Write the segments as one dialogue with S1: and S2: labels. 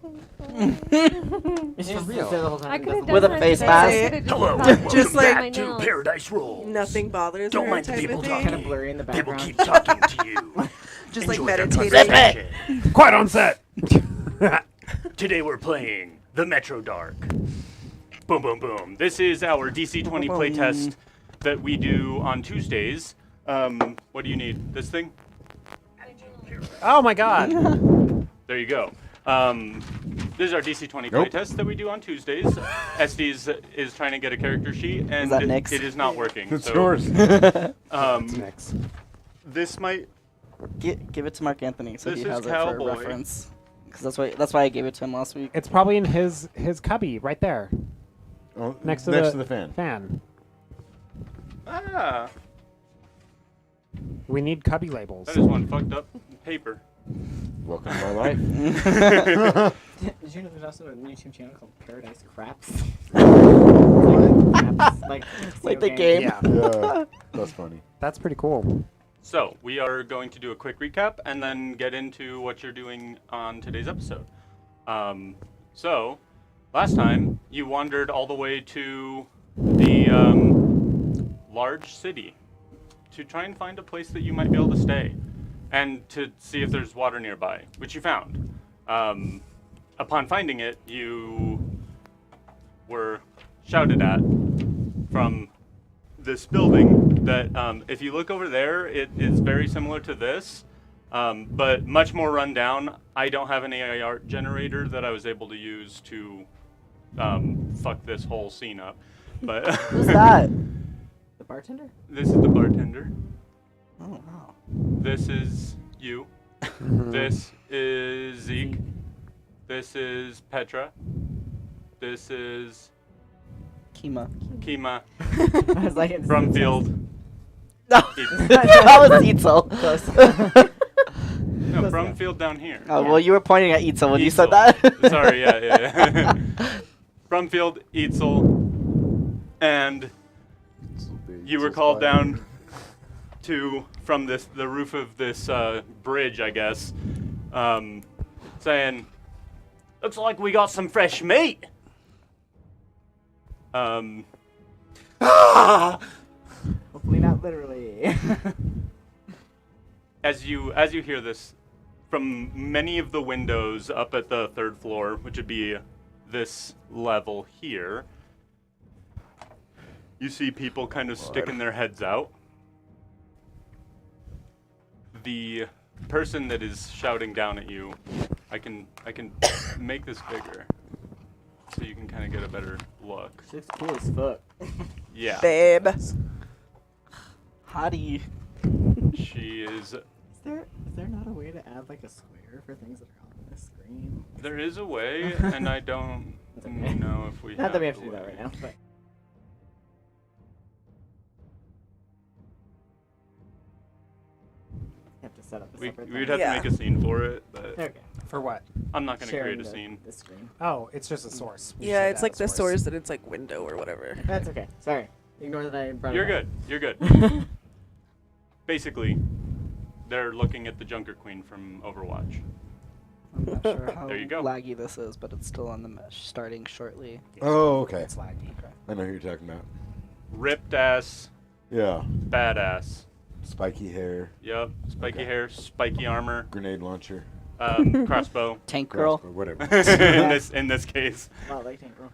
S1: For real.
S2: I could have
S3: With a face mask.
S4: Hello,
S2: just
S4: welcome
S2: like
S4: back to Paradise Rolls.
S2: nothing bothers
S4: Don't
S2: her
S4: mind the
S2: type
S4: people
S2: of
S4: talking.
S2: thing.
S1: Kind of blurry in the
S4: People
S1: background.
S4: keep talking to you.
S2: Just like
S4: Enjoy their
S2: meditating.
S4: conversation.
S5: Quiet on set.
S4: Today we're playing the MetroDark. Boom, boom, boom. This is our DC20 playtest that we do on Tuesdays. What do you need? This thing?
S5: Oh my god.
S4: There you go. This is our DC20
S6: Nope.
S4: playtest that we do on Tuesdays. SD is trying to get a character sheet, and
S3: that Nick's?
S4: it is not working.
S6: It's
S4: so,
S6: yours.
S5: Next.
S4: This might...
S3: Give it to Mark Anthony so
S4: This
S3: he
S4: is
S3: has it for
S4: Cowboy.
S3: reference. Because that's why I gave it to him last week.
S5: It's probably in his cubby right there,
S6: Oh,
S5: next to
S6: the fan.
S5: Fan.
S4: Ah,
S5: We need cubby labels.
S4: that is one fucked up paper.
S6: Welcome to my life.
S1: Did you know there's also a YouTube channel called Paradise Craps? like
S3: Like the game.
S5: Yeah,
S6: Yeah, that's funny.
S5: that's pretty cool.
S4: So, we are going to do a quick recap and then get into what you're doing on today's episode. So, last time, you wandered all the way to the large city to try and find a place that you might be able to stay and to see if there's water nearby, which you found. Upon finding it, you were shouted at from this building that, if you look over there, it is very similar to this, but much more run down. I don't have an AI art generator that I was able to use to fuck this whole scene up. But
S3: Who's that?
S1: The bartender?
S4: this is the bartender.
S3: Oh, wow.
S4: This is you. This is Zeke. This is Petra. This is
S3: Kima.
S4: Kima.
S1: I was like,
S4: Brumfield.
S3: No, that was Itzel.
S4: No, Brumfield down here.
S3: Oh, well, you were pointing at Itzel when you said
S4: Eitzel.
S3: that.
S4: Sorry, yeah. Brumfield, Eitzel, and you were called down from the roof of this bridge, I guess, saying, "Looks like we got some fresh meat."
S1: hopefully not literally.
S4: As you hear this, from many of the windows up at the third floor, which would be this level here, you see people kind of sticking their heads out. The person that is shouting down at you, I can make this bigger so you can kind of get a better look.
S1: She looks cool as fuck.
S4: Yeah,
S2: Babe.
S3: Hottie.
S4: she is.
S1: Is there not a way to add like a square for things that are on the screen?
S4: There is a way, and I don't
S1: That's okay.
S4: know if we.
S1: Not that we have
S4: the
S1: to do that
S4: way.
S1: right now, but you have to set up a separate
S4: We'd
S1: thing.
S4: have
S2: Yeah.
S4: to make a scene for it, but
S1: Okay.
S5: For what?
S4: I'm not going to
S1: Sharing
S4: create a scene.
S1: the screen.
S5: Oh, it's just a source. We
S2: Yeah,
S5: should
S2: it's
S5: add
S2: like
S5: a
S2: the source that it's like window or whatever.
S1: That's okay. Sorry. Ignore that I brought
S4: You're
S1: it
S4: good. You're good.
S1: good.
S4: Basically, they're looking at the Junker Queen from Overwatch.
S3: I'm not sure how
S4: There you go.
S3: laggy this is, but it's still on the mesh, starting shortly.
S6: Oh, okay.
S5: It's laggy.
S6: I know who you're talking about.
S4: Ripped ass,
S6: Yeah.
S4: badass.
S6: Spiky hair,
S4: Yep. Spiky
S6: Okay.
S4: hair, spiky armor,
S6: grenade launcher,
S4: crossbow.
S3: Tank girl.
S6: crossbow, whatever.
S4: in this case,
S1: Wow, like Tank Girl.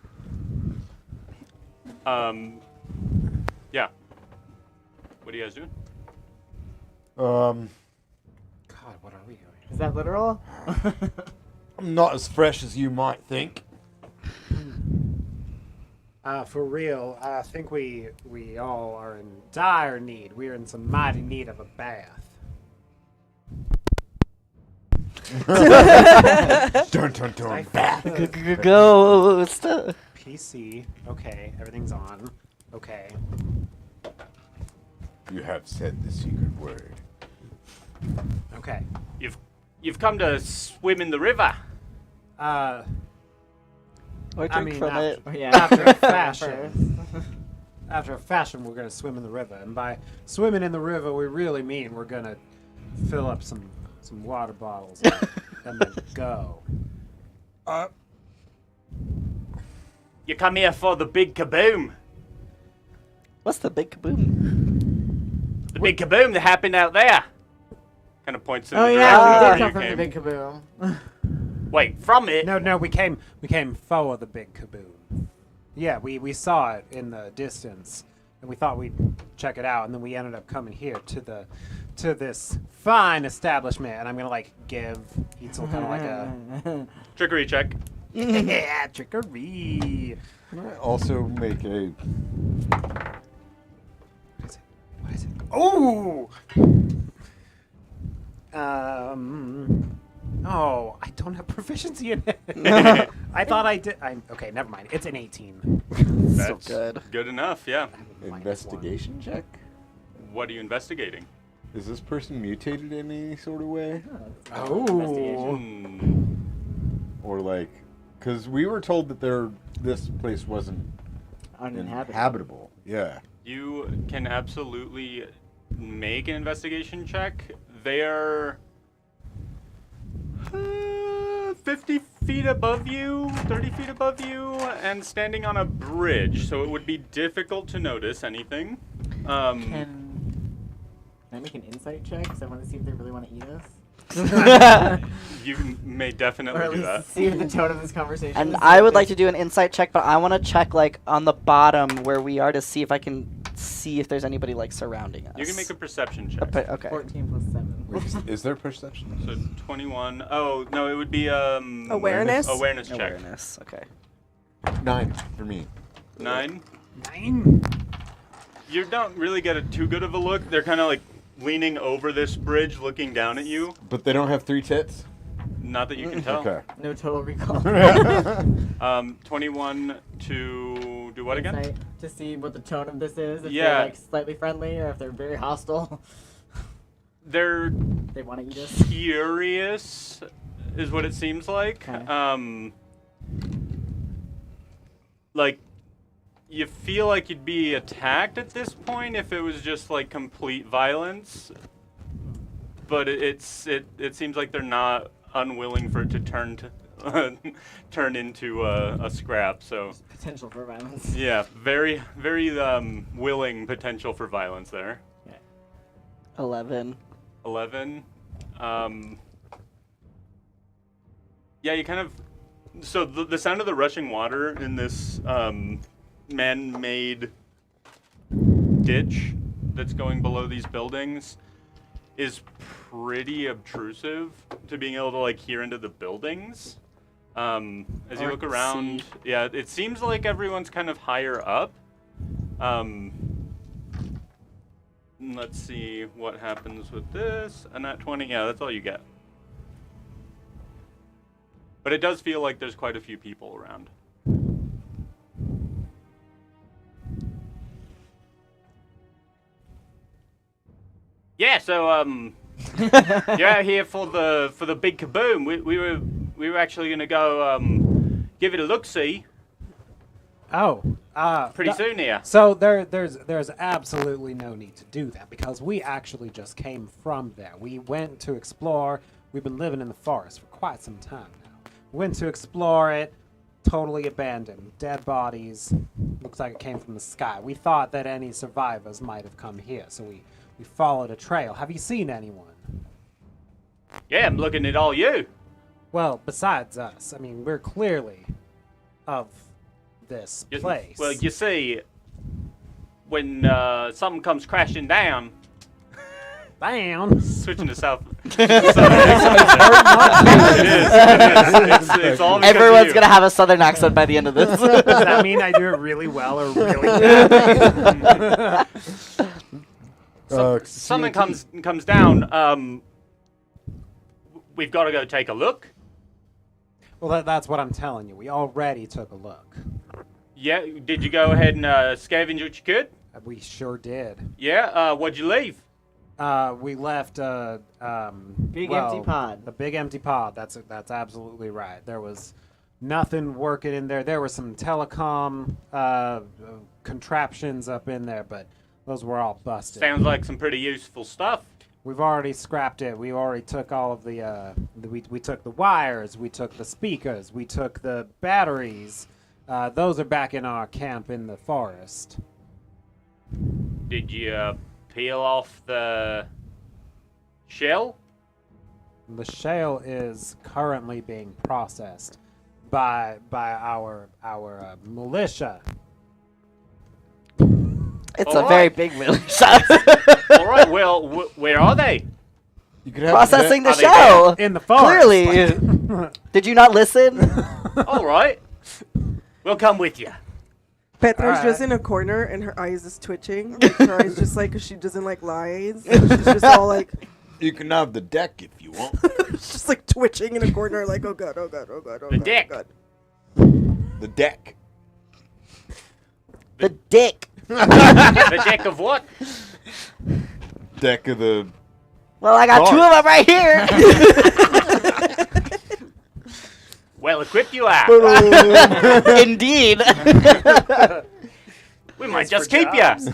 S4: yeah. What are you guys doing?
S6: Um,
S5: God, what are we doing?
S1: Is that literal?
S6: I'm not as fresh as you might think.
S5: For real, I think we all are in dire need. We're in some mighty need of a bath.
S6: Dun dun dun.
S5: I
S6: Bath.
S3: Ghost.
S5: PC. Okay, everything's on. Okay.
S6: You have said the secret word.
S5: Okay.
S4: You've come to swim in the river.
S3: Or
S5: I
S3: drink
S5: mean,
S3: from it.
S1: Yeah.
S5: after a fashion. After a fashion, we're gonna swim in the river, and by swimming in the river, we really mean we're gonna fill up some water bottles and then go.
S4: You come here for the big kaboom.
S3: What's the big kaboom?
S4: The big kaboom that happened out there. Kind of points in
S1: Oh
S4: the
S1: yeah,
S4: direction
S1: we did
S4: where
S1: come
S4: you
S1: from the
S4: came.
S1: big kaboom.
S4: Wait, from it?
S5: No, we came for the big kaboom. Yeah, we saw it in the distance, and we thought we'd check it out, and then we ended up coming here to this fine establishment, and I'm gonna like give Etzel kind of like a
S4: Trickery check.
S5: yeah trickery.
S6: Can I also make a...
S5: What is it? Oh. Oh, I don't have proficiency in it. I thought I did. Okay, never mind. It's an 18.
S3: So good.
S4: Good enough, yeah.
S6: investigation check?
S4: What are you investigating?
S6: Is this person mutated in any sort of way?
S5: Oh.
S4: Hmm.
S6: Or like... Because we were told that this place wasn't inhabitable. Yeah.
S4: You can absolutely make an investigation check. They're 50 feet above you, 30 feet above you, and standing on a bridge, so it would be difficult to notice anything.
S1: Can I make an insight check? Because I want to see if they really want to eat us.
S4: You may definitely
S1: Or at
S4: do
S1: least
S4: that.
S1: see if the tone of this conversation
S3: And
S1: is
S3: I would
S1: something.
S3: like to do an insight check, but I want to check like on the bottom where we are to see if I can see if there's anybody like surrounding us.
S4: You can make a perception check.
S3: Okay.
S1: 14 plus 7.
S6: Wait, is there perception?
S4: So 21. Oh, no, it would be
S2: Awareness?
S4: Awareness check.
S3: Awareness. Okay.
S6: 9 for me.
S4: 9.
S5: 9.
S4: You don't really get too good of a look. They're kind of like leaning over this bridge, looking down at you.
S6: But they don't have 3 tits?
S4: Not that you can tell.
S6: Okay.
S1: No total recall.
S4: 21 to do what again?
S1: Insight, to see what the tone of this is. If
S4: Yeah.
S1: they're like slightly friendly or if they're very hostile.
S4: They're
S1: They want to eat us.
S4: curious, is what it seems like.
S1: Okay.
S4: Like, you feel like you'd be attacked at this point if it was just like complete violence, but it seems like they're not unwilling for it to turn into a scrap. So
S1: Potential for violence.
S4: yeah, very willing potential for violence there.
S3: 11.
S4: 11. Yeah, you kind of. So the sound of the rushing water in this man-made ditch that's going below these buildings is pretty obtrusive to being able to like hear into the buildings. As you
S1: Or
S4: look around, yeah, it seems like everyone's kind of higher up. Let's see what happens with this. A nat 20, yeah, that's all you get. But it does feel like there's quite a few people around. Yeah, so you're out here for the big kaboom. We were actually gonna go give it a look see
S5: Oh.
S4: pretty soon here.
S5: So there's absolutely no need to do that because we actually just came from there. We went to explore. We've been living in the forest for quite some time now. Went to explore it, totally abandoned, dead bodies. Looks like it came from the sky. We thought that any survivors might have come here, so we followed a trail. Have you seen anyone?
S4: Yeah, I'm looking at all you.
S5: Well, besides us. I mean, we're clearly of this place.
S4: Well, you see, when something comes crashing down,
S5: Down.
S4: switching to south. It is. It's all because of
S3: Everyone's
S4: you.
S3: gonna have a southern accent by the end of this.
S5: Does that mean I do it really well or really bad?
S4: Something comes down. We've got to go take a look.
S5: Well, that's what I'm telling you. We already took a look.
S4: Yeah, did you go ahead and scavenge what you could?
S5: We sure did.
S4: Yeah, what'd you leave?
S5: We left
S1: Big empty pod.
S5: The big empty pod. That's absolutely right. There was nothing working in there. There were some telecom contraptions up in there, but those were all busted.
S4: Sounds like some pretty useful stuff.
S5: We've already scrapped it. We already took all of the we took the wires, we took the speakers, we took the batteries. Those are back in our camp in the forest.
S4: Did you peel off the shell?
S5: The shale is currently being processed by our militia.
S3: It's
S4: All
S3: a very
S4: right.
S3: big militia.
S4: All right. Well, where are they?
S6: You could have
S3: Processing the
S4: Are they
S3: show.
S5: In the forest.
S3: Clearly. Did you not listen?
S4: All right. We'll come with you.
S2: Petra's just
S5: Alright.
S2: in a corner and her eyes is twitching. Like, her eyes just like, 'cause she doesn't like lies. So she's just all like,
S6: You can have the deck if you want.
S2: it's just like twitching in a corner, like, oh god, oh god, oh god, oh
S4: The
S2: god,
S4: deck.
S2: oh god.
S6: The deck.
S3: The dick.
S4: The deck of what?
S6: Deck of the.
S3: Well, I got two of them right here.
S4: Well equipped you are.
S3: Indeed.
S4: We might
S5: Thanks
S4: just
S5: for
S4: keep
S5: jobs.
S4: you.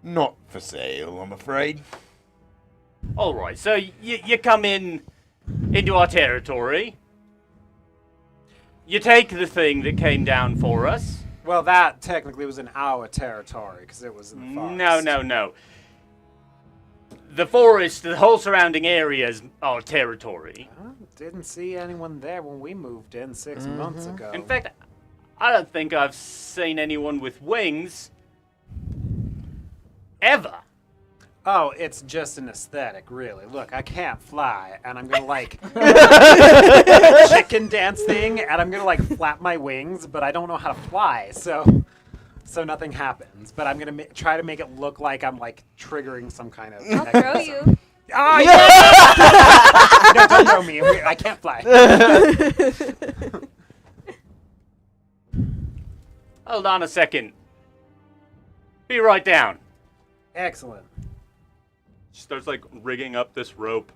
S6: Not for sale, I'm afraid.
S4: All right. So you come into our territory. You take the thing that came down for us.
S5: Well, that technically was in our territory because it was in the forest.
S4: No. The forest, the whole surrounding area is our territory.
S5: Didn't see anyone there when we moved in 6 months ago.
S4: In fact, I don't think I've seen anyone with wings ever.
S5: Oh, it's just an aesthetic, really. Look, I can't fly, and I'm gonna like chicken dance thing, and I'm gonna like flap my wings, but I don't know how to fly, so nothing happens. But I'm gonna try to make it look like I'm like triggering some kind of.
S7: I'll throw you.
S5: Oh, yeah! No, don't throw me. I can't fly.
S4: Hold on a second. Be right down.
S5: Excellent.
S4: She starts like rigging up this rope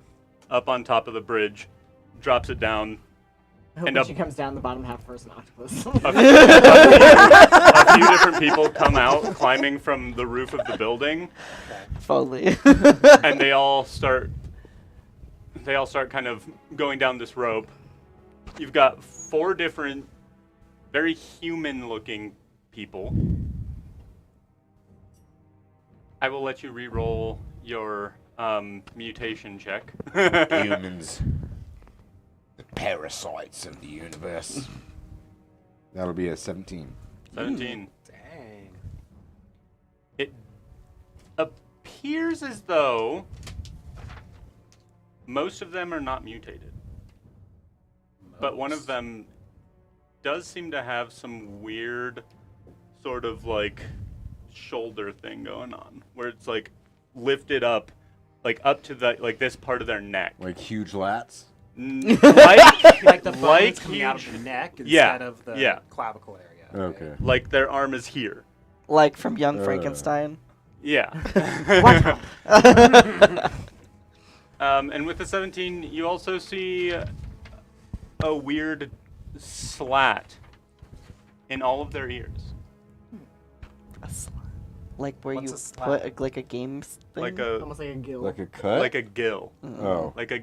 S4: up on top of the bridge, drops it down.
S1: I hope
S4: And
S1: when
S4: up-
S1: she comes down the bottom half first an octopus.
S4: A few different people come out climbing from the roof of the building,
S3: Fully.
S4: and they all start kind of going down this rope. You've got 4 different very human-looking people. I will let you re-roll your mutation check.
S6: Humans. The parasites of the universe. That'll be a 17.
S4: 17.
S5: Dang.
S4: It appears as though most of them are not mutated. But one of them does seem to have some weird sort of like shoulder thing going on, where it's like lifted up, like up to the like this part of their neck.
S6: Like huge lats?
S5: Like the bones
S4: like
S5: coming out of
S4: huge-
S5: the neck instead
S4: Yeah,
S5: of the
S4: yeah.
S5: clavicle area.
S6: Okay.
S4: like their arm is here.
S3: Like from Young Frankenstein.
S4: Yeah. And with the 17, you also see a weird slat in all of their ears.
S3: Like where
S5: What's
S3: you
S5: a slap?
S3: put like a game thing.
S4: Like a
S1: Almost like a gill.
S6: Like a cut?
S4: like a gill.
S6: Oh.
S4: Like a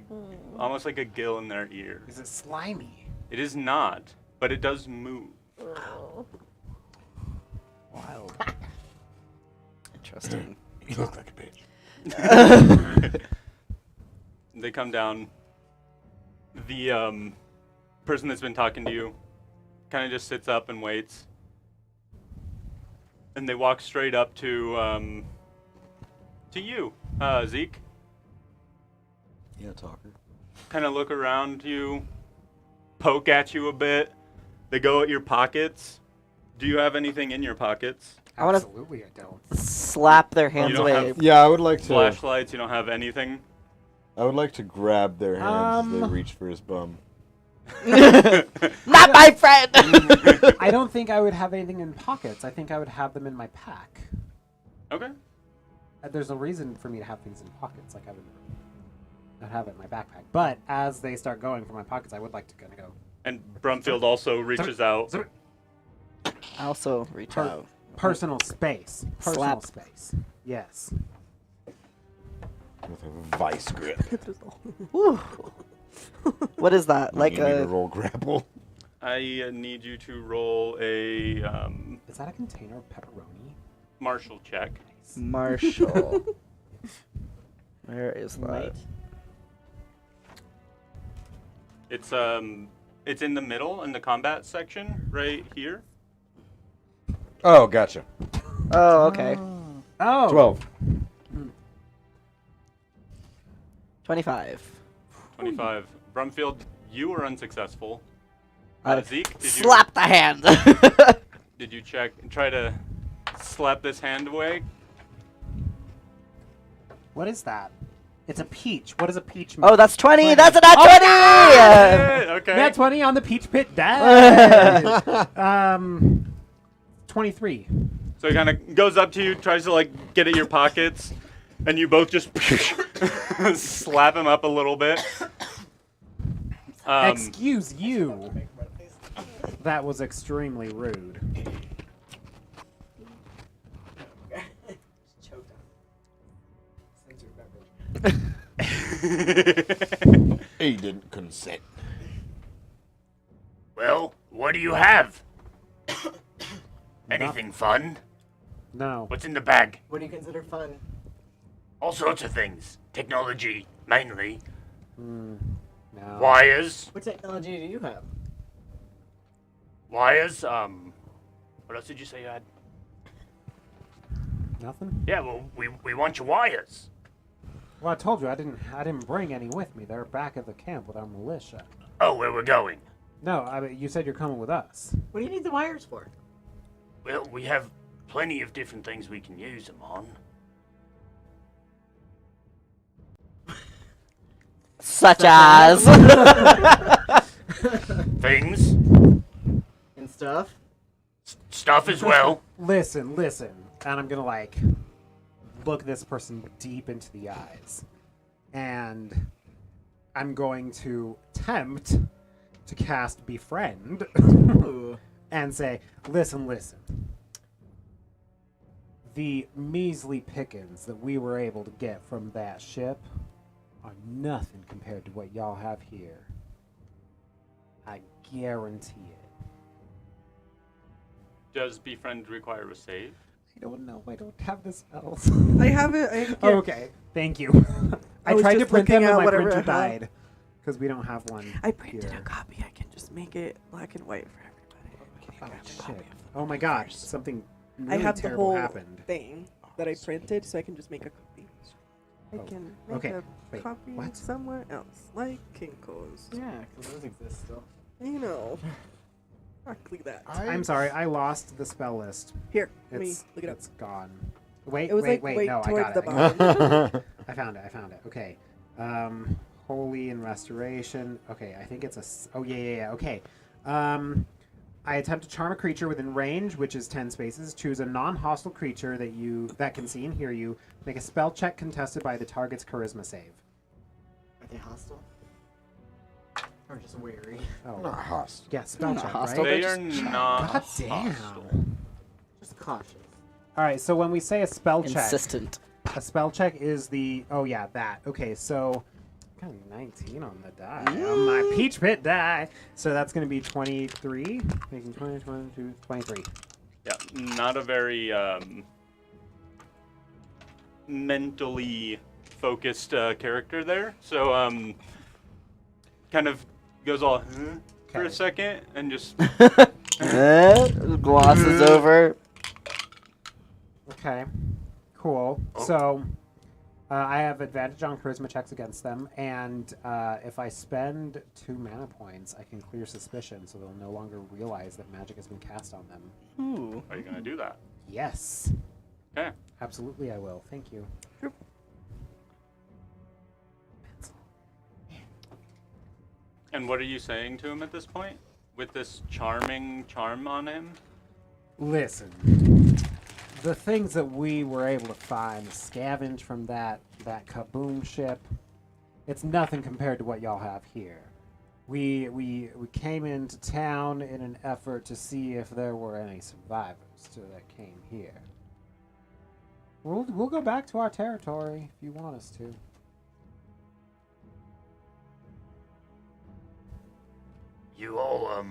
S4: almost like a gill in their ear.
S5: Is it slimy?
S4: It is not, but it does move.
S3: Wild. Interesting.
S6: You look like a bitch.
S4: They come down. The person that's been talking to you kind of just sits up and waits. And they walk straight up to you, Zeke.
S6: Yeah, talker.
S4: Kind of look around you, poke at you a bit. They go at your pockets. Do you have anything in your pockets?
S3: I wanna-
S5: Absolutely, I don't.
S3: Slap their hands
S4: don't
S3: away.
S4: have-
S6: Yeah, I would like to.
S4: Flashlights? You don't have anything?
S6: I would like to grab their hands as they reach for his bum.
S3: Not my friend.
S5: I don't think I would have anything in pockets. I think I would have them in my pack.
S4: Okay.
S5: There's no reason for me to have things in pockets. Like I would not have it in my backpack. But as they start going for my pockets, I would like to kind of go.
S4: And Brumfield also reaches out.
S3: I also reach
S5: Her-
S3: out.
S5: personal space. Personal
S3: Slap.
S5: space. Yes.
S6: With a vice grip.
S3: Woo. What is that? Like
S6: You need to
S3: a
S6: roll grapple.
S4: I need you to roll a
S5: Is that a container of pepperoni?
S4: martial check.
S3: Marshall. Where is that?
S1: Might.
S4: It's in the middle in the combat section right here.
S6: Oh, gotcha.
S3: Oh, okay.
S5: Oh.
S6: 12.
S3: 25.
S4: 25. Brumfield, you were unsuccessful.
S3: Uh,
S4: Zeke, did
S3: Slap the hand.
S4: did you try to slap this hand away?
S5: What is that? It's a peach. What does a peach mean?
S3: Oh, that's 20.
S5: 20.
S3: That's a nat 20.
S4: Okay.
S5: Nat 20 on the peach pit die. 23.
S4: So he kind of goes up to you, tries to like get at your pockets, and you both just slap him up a little bit.
S5: Excuse you. That was extremely rude.
S1: Choked on censored beverage.
S6: He didn't consent.
S7: Well, what do you have? Anything fun?
S5: No.
S7: What's in the bag?
S1: What do you consider fun?
S7: All sorts of things. Technology, mainly.
S5: No.
S7: Wires.
S1: What technology do you have?
S7: Wires, what else did you say you had?
S5: Nothing?
S7: Yeah, well, we want your wires.
S5: Well, I told you I didn't bring any with me. They're back at the camp with our militia.
S7: Oh, where we're going?
S5: No, I mean, you said you're coming with us.
S1: What do you need the wires for?
S7: Well, we have plenty of different things we can use them on.
S3: Such as.
S7: Things,
S1: And stuff?
S7: stuff as well.
S5: Listen. And I'm gonna like look this person deep into the eyes. And I'm going to attempt to cast Befriend
S1: Ooh.
S5: and say, listen. The measly pickings that we were able to get from that ship are nothing compared to what y'all have here. I guarantee it.
S4: Does befriend require a save?
S5: I don't know. I don't have the spells.
S2: I have it. I can't-
S5: Okay, thank you. I
S2: was
S5: tried to
S2: just
S5: print
S2: looking
S5: them and
S2: at
S5: my
S2: whatever
S5: printer
S2: I have.
S5: died because we don't have one.
S2: I printed
S5: here.
S2: a copy. I can just make it black and white for everybody.
S5: Oh shit! Oh my god! Something really
S2: I have the
S5: terrible
S2: whole
S5: happened.
S2: thing that I printed, so I can just make a copy. I
S5: Oh,
S2: can make
S5: okay.
S2: a
S5: Wait,
S2: copy
S5: what?
S2: somewhere else, like Kinko's.
S1: Yeah, because those exist still.
S2: You know, exactly that.
S5: I'm sorry, I lost the spell list.
S2: Here, let me
S5: It's
S2: look it up.
S5: It's gone. Wait,
S2: It was
S5: wait,
S2: like
S5: wait! No, I
S2: towards
S5: got
S2: the
S5: it. I got it.
S2: bottom.
S5: I found it. Okay. Holy and restoration. Okay, I think it's a. Oh yeah. Okay. I attempt to charm a creature within range, which is 10 spaces. Choose a non-hostile creature that can see and hear you. Make a spell check contested by the target's charisma save.
S1: Are they hostile? Or just wary?
S5: Oh,
S6: Not hostile.
S5: yeah, spell
S3: Not
S5: check,
S3: hostile.
S5: right?
S4: They are not
S5: God damn.
S4: hostile.
S1: Just cautious.
S5: All right, so when we say a spell check,
S3: Insistent.
S5: a spell check is the that. Okay, so got a 19 on the die on my peach pit die. So that's going to be 23, making 20, 22, 23.
S4: Yeah, not a very mentally focused character there. So kind of goes all for a
S5: Okay.
S4: second and just
S3: Glosses over.
S5: Okay, cool. So I have advantage on charisma checks against them, and if I spend 2 mana points, I can clear suspicion, so they'll no longer realize that magic has been cast on them.
S3: Ooh.
S4: are you gonna do that?
S5: Yes,
S4: Okay.
S5: absolutely, I will. Thank you.
S4: And what are you saying to him at this point? With this charming charm on him?
S5: Listen, the things that we were able to find, scavenge from that kaboom ship, it's nothing compared to what y'all have here. We came into town in an effort to see if there were any survivors that came here. We'll go back to our territory if you want us to.
S7: You all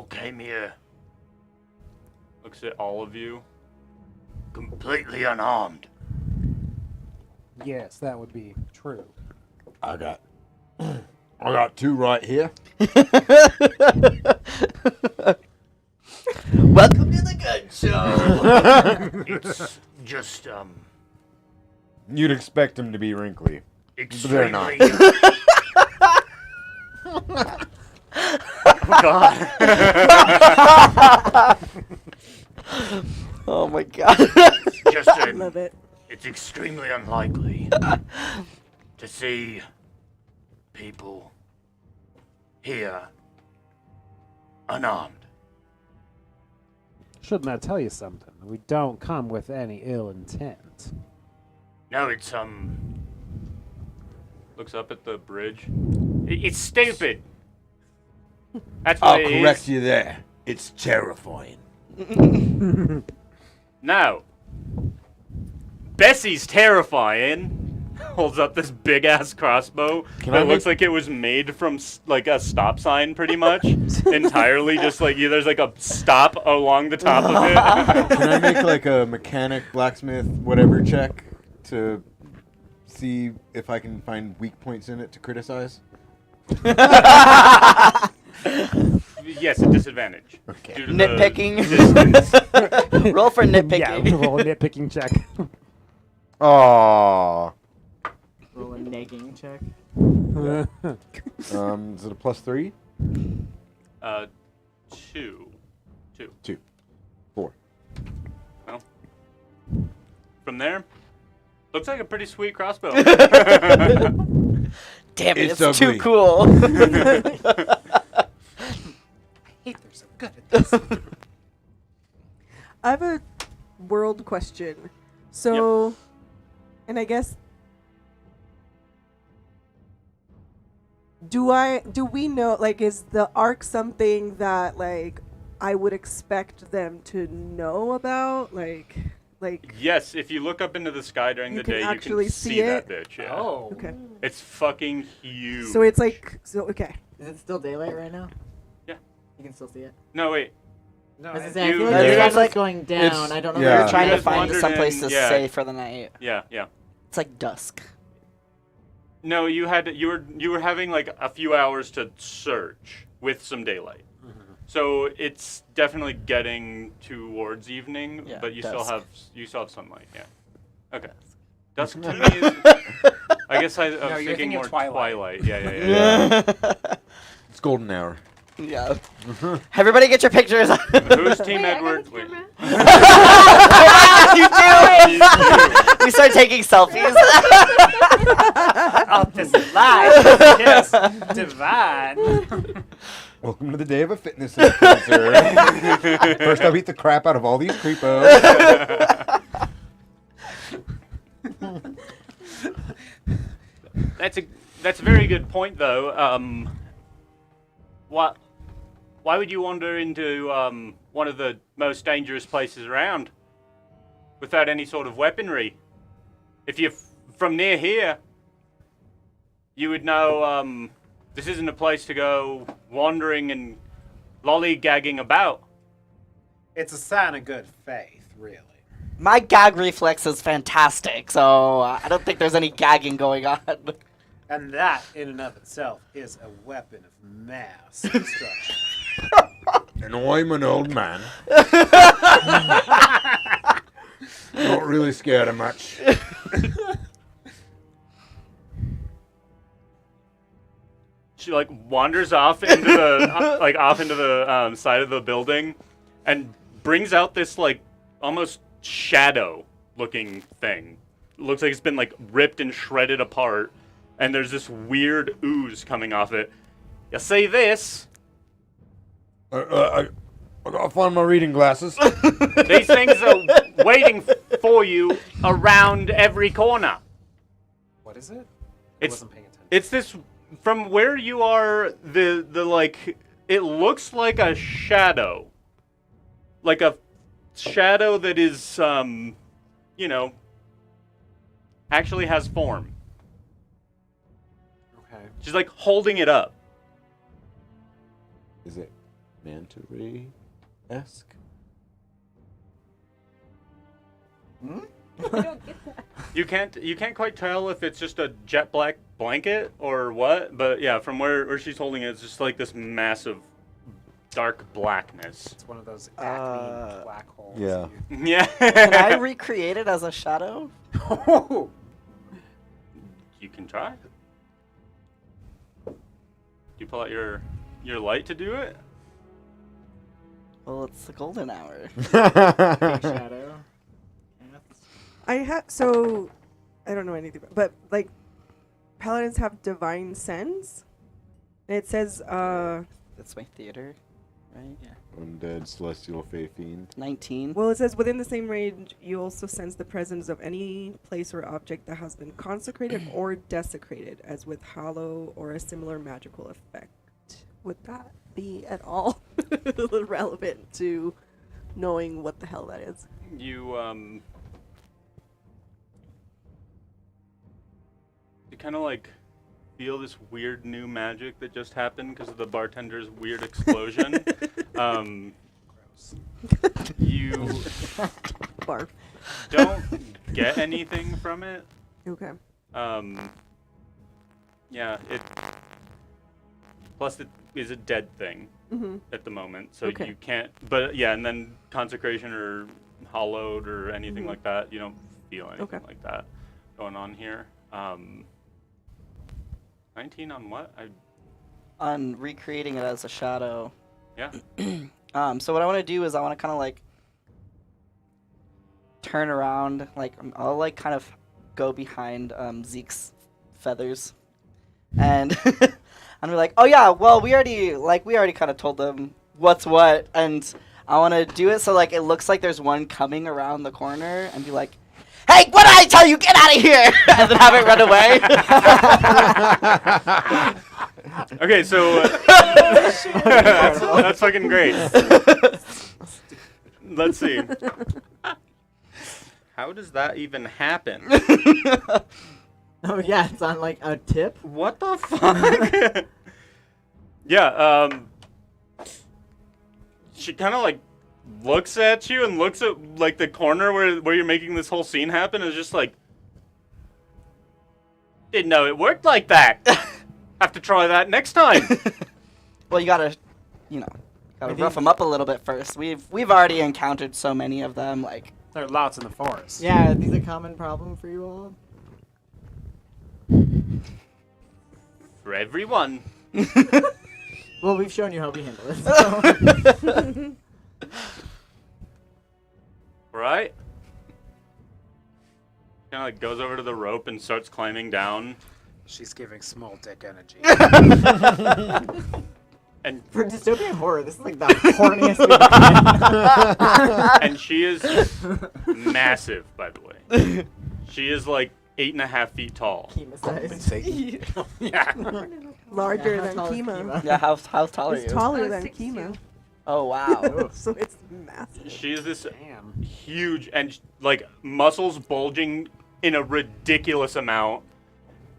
S7: came here
S4: Looks at all of you.
S7: completely unarmed.
S5: Yes, that would be true.
S6: I got two right here.
S3: Welcome to the gun show.
S7: It's just,
S6: You'd expect them to be wrinkly. they're not.
S7: extremely...
S3: Oh my god.
S7: just
S2: Love it.
S7: It's extremely unlikely to see people here unarmed.
S5: Shouldn't I tell you something? We don't come with any ill intent.
S7: No, it's,
S4: Looks up at the bridge. It's stupid. That's what
S8: I'll
S4: it
S8: correct
S4: is.
S8: you there. It's terrifying.
S4: Now, Bessie's terrifying. Holds up this big ass crossbow
S6: Can
S4: that
S6: I
S4: looks
S6: make-
S4: like it was made from like a stop sign, pretty much. Entirely, just like there's like a stop along the top of it.
S6: Can I make like a mechanic, blacksmith, whatever check to see if I can find weak points in it to criticize?
S4: Yes, a disadvantage.
S6: Okay.
S4: Due to the
S3: Nitpicking.
S4: distance.
S3: Roll for
S5: Yeah,
S3: nitpicking.
S5: roll a nitpicking check.
S6: Aww.
S1: Roll a negging check.
S6: Is it a +3?
S4: 2.
S6: 2. 4.
S4: Well, from there, looks like a pretty sweet crossbow.
S3: Damn it,
S8: It's
S3: it's too
S8: ugly.
S3: cool.
S5: Hey, they're so good at this.
S2: I have a world question. So, and I guess, do we know, like, is the Ark something that, like, I would expect them to know about? Like,
S4: Yes, if you look up into the sky during
S2: You
S4: the
S2: can
S4: day, you
S2: actually
S4: can
S2: see
S4: see that
S2: it?
S4: bitch. Yeah.
S1: Oh.
S2: okay.
S4: It's fucking huge.
S2: So it's like, okay.
S1: Is it still daylight right now?
S4: Yeah.
S1: You can still see it.
S4: No, wait.
S5: No,
S1: I was gonna
S5: it-
S1: say, I
S4: You-
S1: feel like
S3: Yeah,
S1: the
S3: it's
S1: sun was
S3: like-
S1: going down. I don't know.
S6: yeah.
S1: where
S3: We're trying to
S4: guys
S3: find
S4: wandered
S3: someplace
S4: in-
S3: to
S4: yeah.
S3: stay for the night.
S4: Yeah.
S3: It's like dusk.
S4: No, you were having like a few hours to search with some daylight. So it's definitely getting towards evening,
S3: Yeah,
S4: but you
S3: dusk.
S4: still have sunlight. Yeah. Okay. Dusk to me is. I guess I was
S5: you're
S4: thinking
S5: thinking
S4: more
S5: of twilight.
S4: Yeah.
S6: It's golden hour.
S3: Yeah. Everybody get your pictures.
S4: Who's Team Edward? Wait.
S3: You do. We start taking selfies.
S5: Oh, this is live. Yes, divine.
S6: Welcome to the day of a fitness influencer. First, I beat the crap out of all these creepos.
S4: That's a very good point, though. Why would you wander into one of the most dangerous places around without any sort of weaponry? If you're from near here, you would know this isn't a place to go wandering and lollygagging about.
S5: It's a sign of good faith, really.
S3: My gag reflex is fantastic, so I don't think there's any gagging going on.
S5: And that, in and of itself, is a weapon of mass destruction.
S6: And I'm an old man. Not really scared of much.
S4: She like wanders off into the side of the building, and brings out this like almost shadow-looking thing. Looks like it's been like ripped and shredded apart, and there's this weird ooze coming off it. You see this?
S6: I gotta find my reading glasses.
S4: These things are waiting for you around every corner.
S5: What is it? I
S4: It's
S5: wasn't paying attention.
S4: it's this from where you are, the like, it looks like a shadow. Like a shadow that is, you know, actually has form.
S5: Okay.
S4: She's like holding it up.
S6: Is it manta ray-esque?
S4: You can't quite tell if it's just a jet black blanket or what, but yeah, from where she's holding it, it's just like this massive dark blackness.
S5: It's one of those acme black holes.
S6: Yeah.
S4: Yeah.
S3: Can I recreate it as a shadow?
S4: You can try. Do you pull out your light to do it?
S3: Well, it's the golden hour.
S1: Big shadow.
S2: So I don't know anything about, but like paladins have divine sense. And it says
S3: That's my theater, right?
S1: Yeah.
S6: Undead, celestial, fae, fiend.
S3: 19.
S2: well, it says within the same range, you also sense the presence of any place or object that has been consecrated or desecrated, as with hollow or a similar magical effect. Would that be at all relevant to knowing what the hell that is?
S4: You kind of like feel this weird new magic that just happened because of the bartender's weird explosion.
S5: Gross.
S4: You
S2: Barf.
S4: don't get anything from it.
S2: Okay.
S4: Yeah, it. Plus, it is a dead thing
S2: Mm-hmm.
S4: at the moment, so
S2: Okay.
S4: you can't. But yeah, and then consecration or hollowed or anything
S2: Mhm.
S4: like that, you don't feel anything
S2: Okay.
S4: like that going on here. 19 on what?
S3: On recreating it as a shadow.
S4: Yeah.
S3: So what I want to do is I want to kind of like turn around, like I'll like kind of go behind Zeke's feathers, and and be like, oh yeah, well we already kind of told them what's what, and I want to do it so like it looks like there's one coming around the corner, and be like, hey, what did I tell you? Get out of here! And then have it run away.
S4: Okay, so that's fucking great. Let's see. How does that even happen?
S1: Oh yeah, it's on like a tip.
S4: What the fuck? Yeah, she kind of like looks at you and looks at like the corner where you're making this whole scene happen, and is just like, didn't know it worked like that. Have to try that next time.
S3: Well, you gotta rough them up a little bit first. We've already encountered so many of them. Like,
S5: There are lots in the forest.
S1: Yeah, are these a common problem for you all?
S4: For everyone.
S1: Well, we've shown you how we handle it. So.
S4: Right? Kind of like goes over to the rope and starts climbing down.
S5: She's giving small dick energy.
S4: And
S1: For dystopian horror, this is like the horniest we've been.
S4: and she is massive, by the way. She is like 8.5 feet tall.
S1: Kima size.
S4: Yeah.
S2: Larger
S1: Yeah, how
S2: than
S1: tall is
S2: Kima.
S3: yeah, how tall are
S2: It's
S3: you?
S2: taller than Kima.
S3: Oh wow.
S2: So it's massive.
S4: She is this
S5: Damn.
S4: huge and like muscles bulging in a ridiculous amount,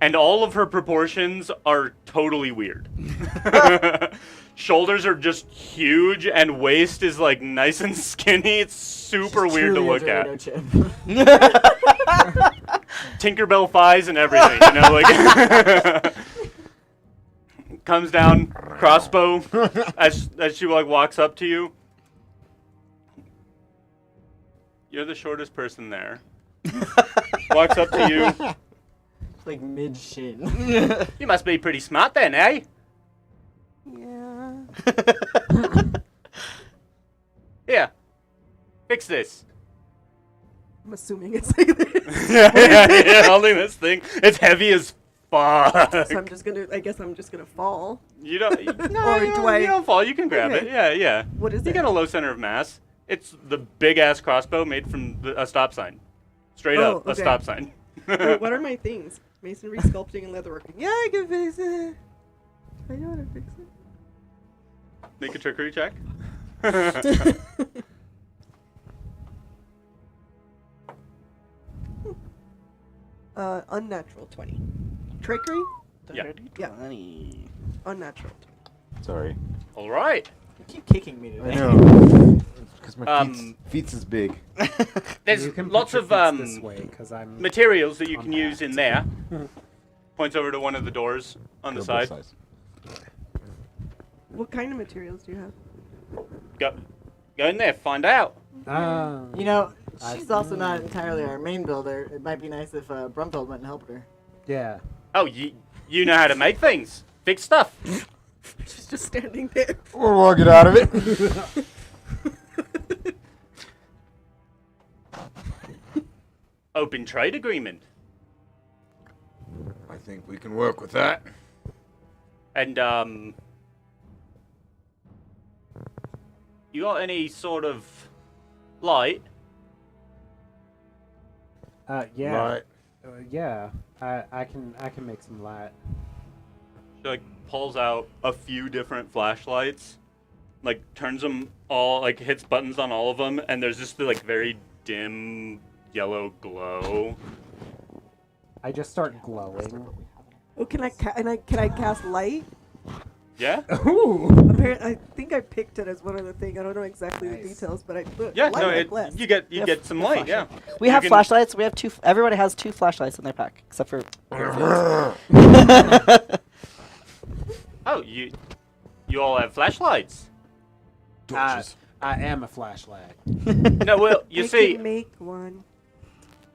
S4: and all of her proportions are totally weird. Shoulders are just huge, and waist is like nice and skinny. It's super
S1: She's
S4: weird to
S1: truly a
S4: look at.
S1: Dorito chip.
S4: Tinkerbell thighs and everything, you know, like comes down, crossbow, as she like walks up to you. You're the shortest person there. Walks up to you.
S1: Like mid shin.
S4: You must be pretty smart then, eh?
S2: Yeah.
S4: Here, fix this.
S2: I'm assuming it's like this.
S4: yeah, holding this thing. It's heavy as fuck.
S2: So I guess I'm just gonna fall.
S4: You don't. No,
S2: Or
S4: you,
S2: do
S4: don't,
S2: I-
S4: you don't fall. You can grab
S2: Okay.
S4: it. Yeah, yeah.
S2: What is
S4: You
S2: it?
S4: got a low center of mass. It's the big ass crossbow made from a stop sign. Straight
S2: Oh,
S4: up, a
S2: okay.
S4: stop sign.
S2: Wait, what are my things? Masonry, sculpting, and leatherworking. Yeah, I can fix it. I know how to fix it.
S4: Make a trickery check.
S2: Unnatural 20. Trickery?
S4: Yeah.
S2: Yeah.
S3: 20.
S2: Unnatural.
S6: Sorry.
S4: All right.
S1: You keep kicking me
S6: I
S1: today.
S6: know. Because my feet's is big.
S4: There's
S5: You can
S4: lots
S5: put
S4: of
S5: your feet this way, 'cause I'm
S4: materials that you
S5: on
S4: can use
S5: that.
S4: in there. Points over to one of the doors on the
S6: They're both
S4: side.
S6: size.
S2: What kind of materials do you have?
S4: Go in there, find out.
S5: Oh.
S1: You know, she's also not entirely our main builder. It might be nice if Brumfeld went and helped her.
S5: Yeah.
S4: Oh, you know how to make things, fix stuff.
S2: She's just standing there.
S6: We'll get out of it.
S4: Open trade agreement.
S6: I think we can work with that.
S4: And you got any sort of light?
S5: Yeah.
S6: Right.
S5: Yeah. I can make some light.
S4: She like pulls out a few different flashlights, like turns them all, like hits buttons on all of them, and there's just the like very dim yellow glow.
S5: I just start glowing.
S2: Oh, can I cast light?
S4: Yeah.
S5: Ooh.
S2: Apparently, I think I picked it as one of the things. I don't know exactly the
S5: Nice.
S2: details, but I look.
S4: Yeah.
S2: light
S4: No,
S2: like less.
S4: you get some light. Yeah.
S3: We
S4: You
S3: have
S4: can-
S3: flashlights. We have two. Everybody has 2 flashlights in their pack, except for.
S4: Oh, you all have flashlights.
S6: Torches.
S5: I am a flashlight.
S4: No, well, you
S2: I
S4: see,
S2: can make one.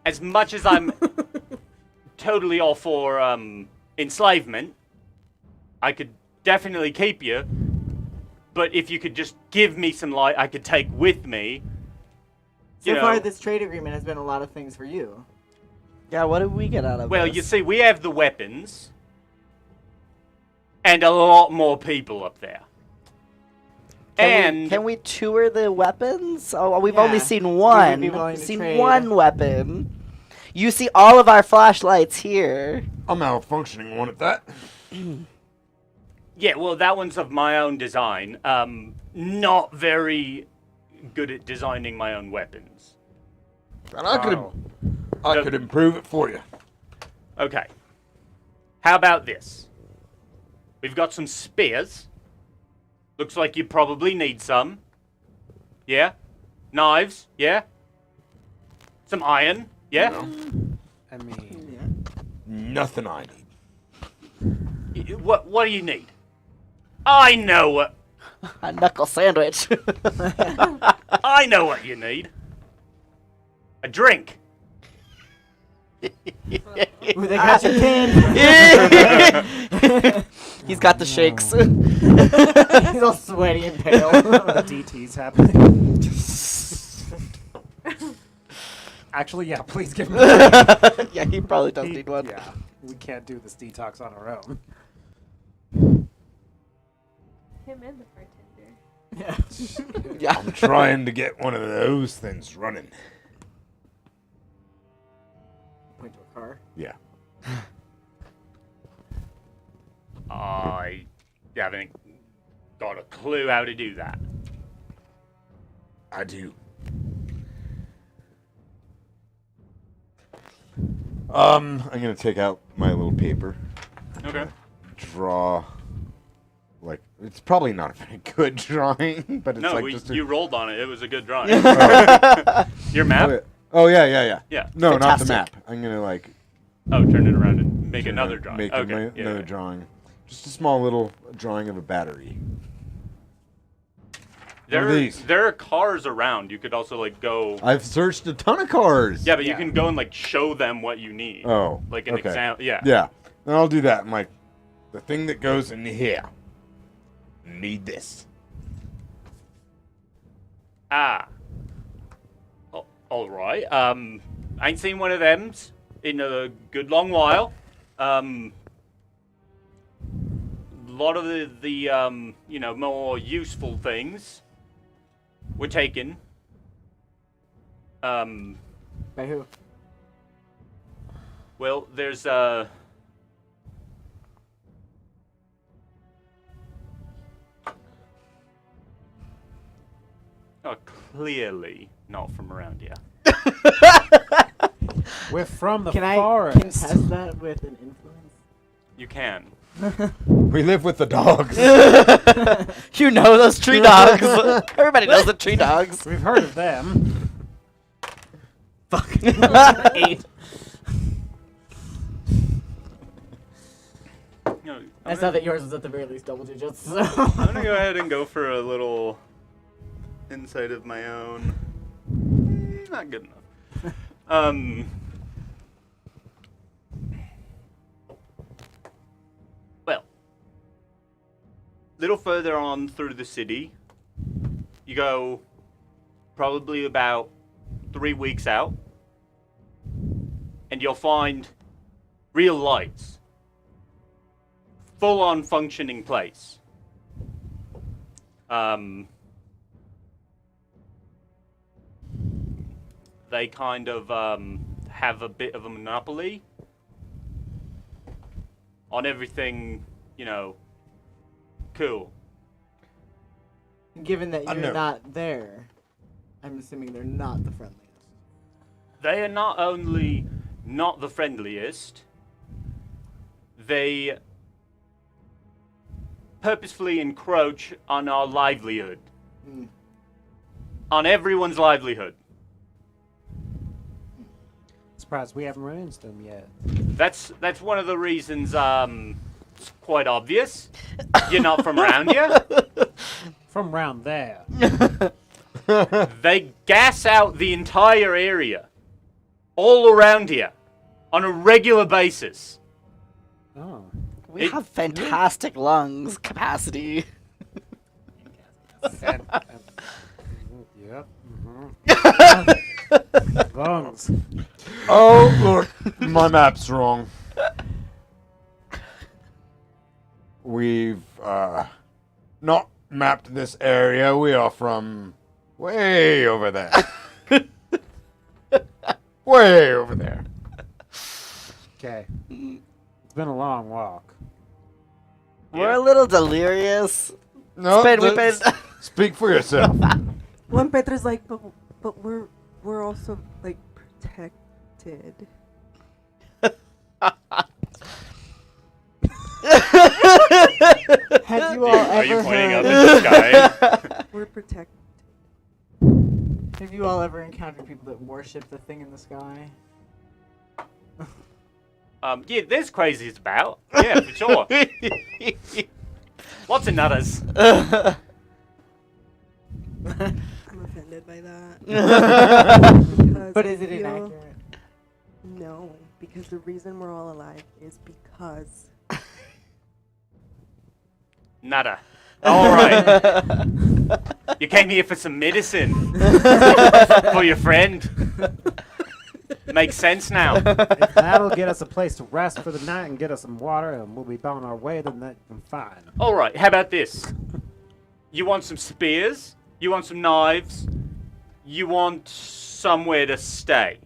S4: as much as I'm totally all for enslavement, I could definitely keep you. But if you could just give me some light, I could take with me.
S1: So
S4: You
S1: far,
S4: know.
S1: this trade agreement has been a lot of things for you.
S3: Yeah, what did we get out of
S4: Well,
S3: this?
S4: you see, we have the weapons, and a lot more people up there.
S3: Can we tour the weapons? Oh, we've only
S1: Yeah.
S3: seen
S1: We would
S3: one.
S1: be willing
S3: We've
S1: to
S3: seen
S1: trade.
S3: one weapon. You see all of our flashlights here.
S6: I'm malfunctioning one at that.
S4: Yeah, well, that one's of my own design. Not very good at designing my own weapons.
S6: And I could improve it for you.
S4: Okay. How about this? We've got some spears. Looks like you probably need some. Yeah? Knives? Yeah? Some iron? Yeah?
S6: No.
S5: I mean,
S6: Nothing I need.
S4: What do you need? I know what
S3: A knuckle sandwich.
S4: I know what you need. A drink.
S1: Ooh, they got your tin.
S3: He's got the shakes.
S1: He's all sweaty and pale.
S5: the DT's happening. Actually, yeah, please give me one.
S3: Yeah, he probably does need one.
S5: Yeah, we can't do this detox on our own.
S9: Him and the bartender.
S1: Yeah.
S3: Yeah.
S6: I'm trying to get one of those things running.
S1: Point to a car.
S6: Yeah.
S4: I haven't got a clue how to do that.
S6: I do. I'm gonna take out my little paper.
S4: Okay.
S6: Draw. Like, it's probably not a very good drawing, but it's
S4: No,
S6: like just a...
S4: you rolled on it. It was a good drawing.
S6: Oh,
S4: Your map?
S6: yeah. Oh, yeah.
S4: Yeah.
S6: No, not the
S3: Fantastic.
S6: map. I'm gonna, like...
S4: Oh, turn it around and make another drawing.
S6: Make
S4: okay.
S6: another drawing. Just a small little drawing of a battery.
S4: There,
S6: What are these?
S4: there are cars around. You could also like go.
S6: I've searched a ton of cars.
S4: Yeah, but you
S5: Yeah.
S4: can go and like show them what you need.
S6: Oh.
S4: Like an
S6: okay.
S4: example. Yeah.
S6: Yeah. Then I'll do that. I'm like, the thing that goes in here. Need this.
S4: Ah. All right. I ain't seen one of them in a good long while. A lot of the you know, more useful things were taken.
S1: By who?
S4: Well, there's Oh, clearly not from around here.
S5: We're from the
S1: Can I
S5: forest.
S1: contest that with an influence?
S4: You can.
S6: We live with the dogs.
S3: You know those tree dogs. Everybody knows the tree dogs.
S5: We've heard of them.
S3: Fuck. 8.
S4: No,
S1: I saw that yours was at the very least double digits. So.
S4: I'm gonna go ahead and go for a little insight of my own. Not good enough. Well, little further on through the city, you go probably about 3 weeks out, and you'll find real lights. Full-on functioning place. They kind of have a bit of a monopoly on everything, you know, cool.
S1: Given that
S6: I
S1: you're
S6: know.
S1: not there, I'm assuming they're not the friendliest.
S4: They are not only not the friendliest, they purposefully encroach on our livelihood.
S1: Mm.
S4: On everyone's livelihood.
S5: Surprised we haven't run into them yet.
S4: That's one of the reasons it's quite obvious. You're not from around here.
S5: From round there.
S4: They gas out the entire area. All around here. On a regular basis.
S5: Oh.
S3: We have fantastic lungs capacity.
S5: Yep. Mm-hmm. Lungs.
S6: Oh, look, my map's wrong. We've not mapped this area. We are from way over there. Way over there.
S5: Okay. It's been a long walk.
S3: We're a little delirious.
S6: No,
S3: We've been
S6: speak for yourself.
S2: When Petra's like, but we're also like protected.
S1: Have you all
S4: Are you
S1: ever
S4: pointing up
S1: heard?
S4: at the sky?
S2: We're protected.
S1: Have you all ever encountered people that worship the thing in the sky?
S4: Yeah, there's crazies about. Yeah, for sure. Lots of nutters.
S2: I'm offended by that. Because
S1: But
S2: I
S1: is it
S2: feel-
S1: inaccurate?
S2: No, because the reason we're all alive is because.
S4: Nutter. All right. You came here for some medicine. For your friend. Makes sense now.
S5: If that'll get us a place to rest for the night and get us some water and we'll be on our way, then that's fine.
S4: All right, how about this? You want some spears? You want some knives? You want somewhere to stay?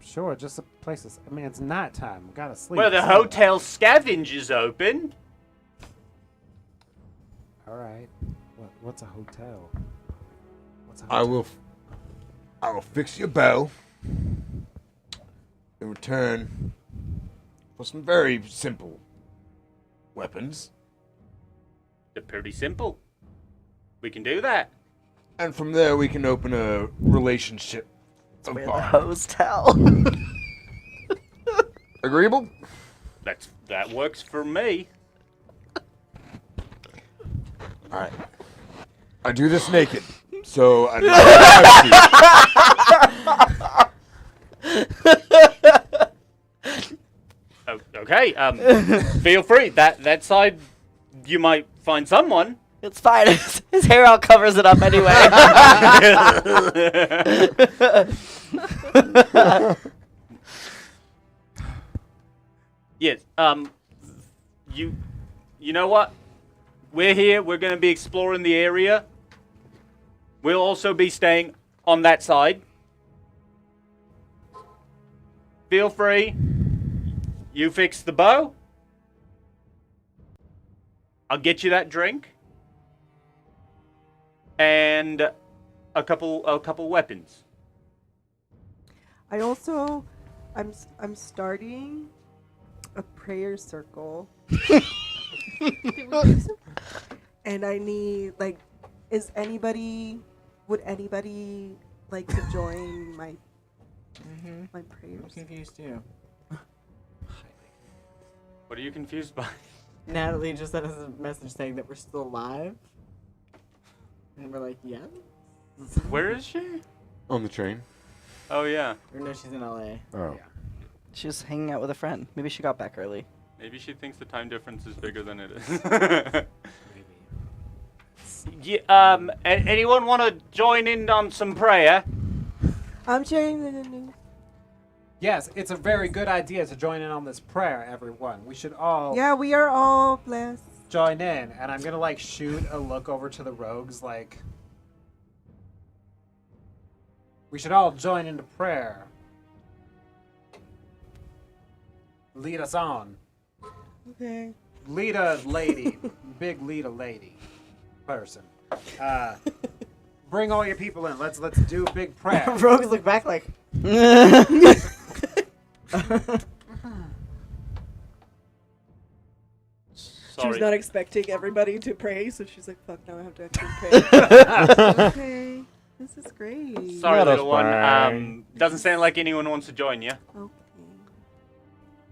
S5: Sure, just a place to... I mean, it's nighttime. We gotta sleep.
S4: Well, the
S5: somewhere.
S4: hotel scavenger's open.
S5: All right. What's a hotel? What's a
S6: I
S5: hotel?
S6: will fix your bow in return for some very simple weapons.
S4: They're pretty simple. We can do that.
S6: And from there we can open a relationship of
S3: We're the
S6: bond.
S3: hotel.
S6: Agreeable?
S4: That works for me.
S6: Alright. I do this naked, so I
S4: Okay. Feel free. That side, you might find someone.
S3: It's fine. His hair all covers it up anyway.
S4: Yes. You know what? We're here. We're going to be exploring the area. We'll also be staying on that side. feel free. You fix the bow. I'll get you that drink. And a couple weapons.
S2: I also, I'm starting a prayer circle, and I need would anybody like to join my
S1: I'm
S2: prayers?
S1: confused too.
S4: What are you confused by?
S1: Natalie just sent us a message saying that we're still alive. And we're like, yeah?
S4: Where is she?
S6: On the train.
S4: Oh yeah.
S1: Or no, she's in LA.
S6: Oh.
S3: She's hanging out with a friend. Maybe she got back early.
S4: Maybe she thinks the time difference is bigger than it is.
S5: Maybe.
S4: Yeah, anyone want to join in on some prayer?
S2: I'm sharing the news.
S5: Yes, it's a very good idea to join in on this prayer, everyone. We should all
S2: Yeah, we are all blessed.
S5: join in, and I'm gonna shoot a look over to the rogues we should all join into prayer. Lead us on.
S2: Okay.
S5: Lead a lady. Big lead a lady. Person. Bring all your people in. Let's do a big prayer.
S1: Rogues look back like,
S2: She was
S4: Sorry.
S2: not expecting everybody to pray, so she's like, fuck, now I have to actually pray. Okay. This is great.
S4: Sorry,
S6: Let us
S4: little one.
S6: pray.
S4: Doesn't sound like anyone wants to join you.
S2: Okay.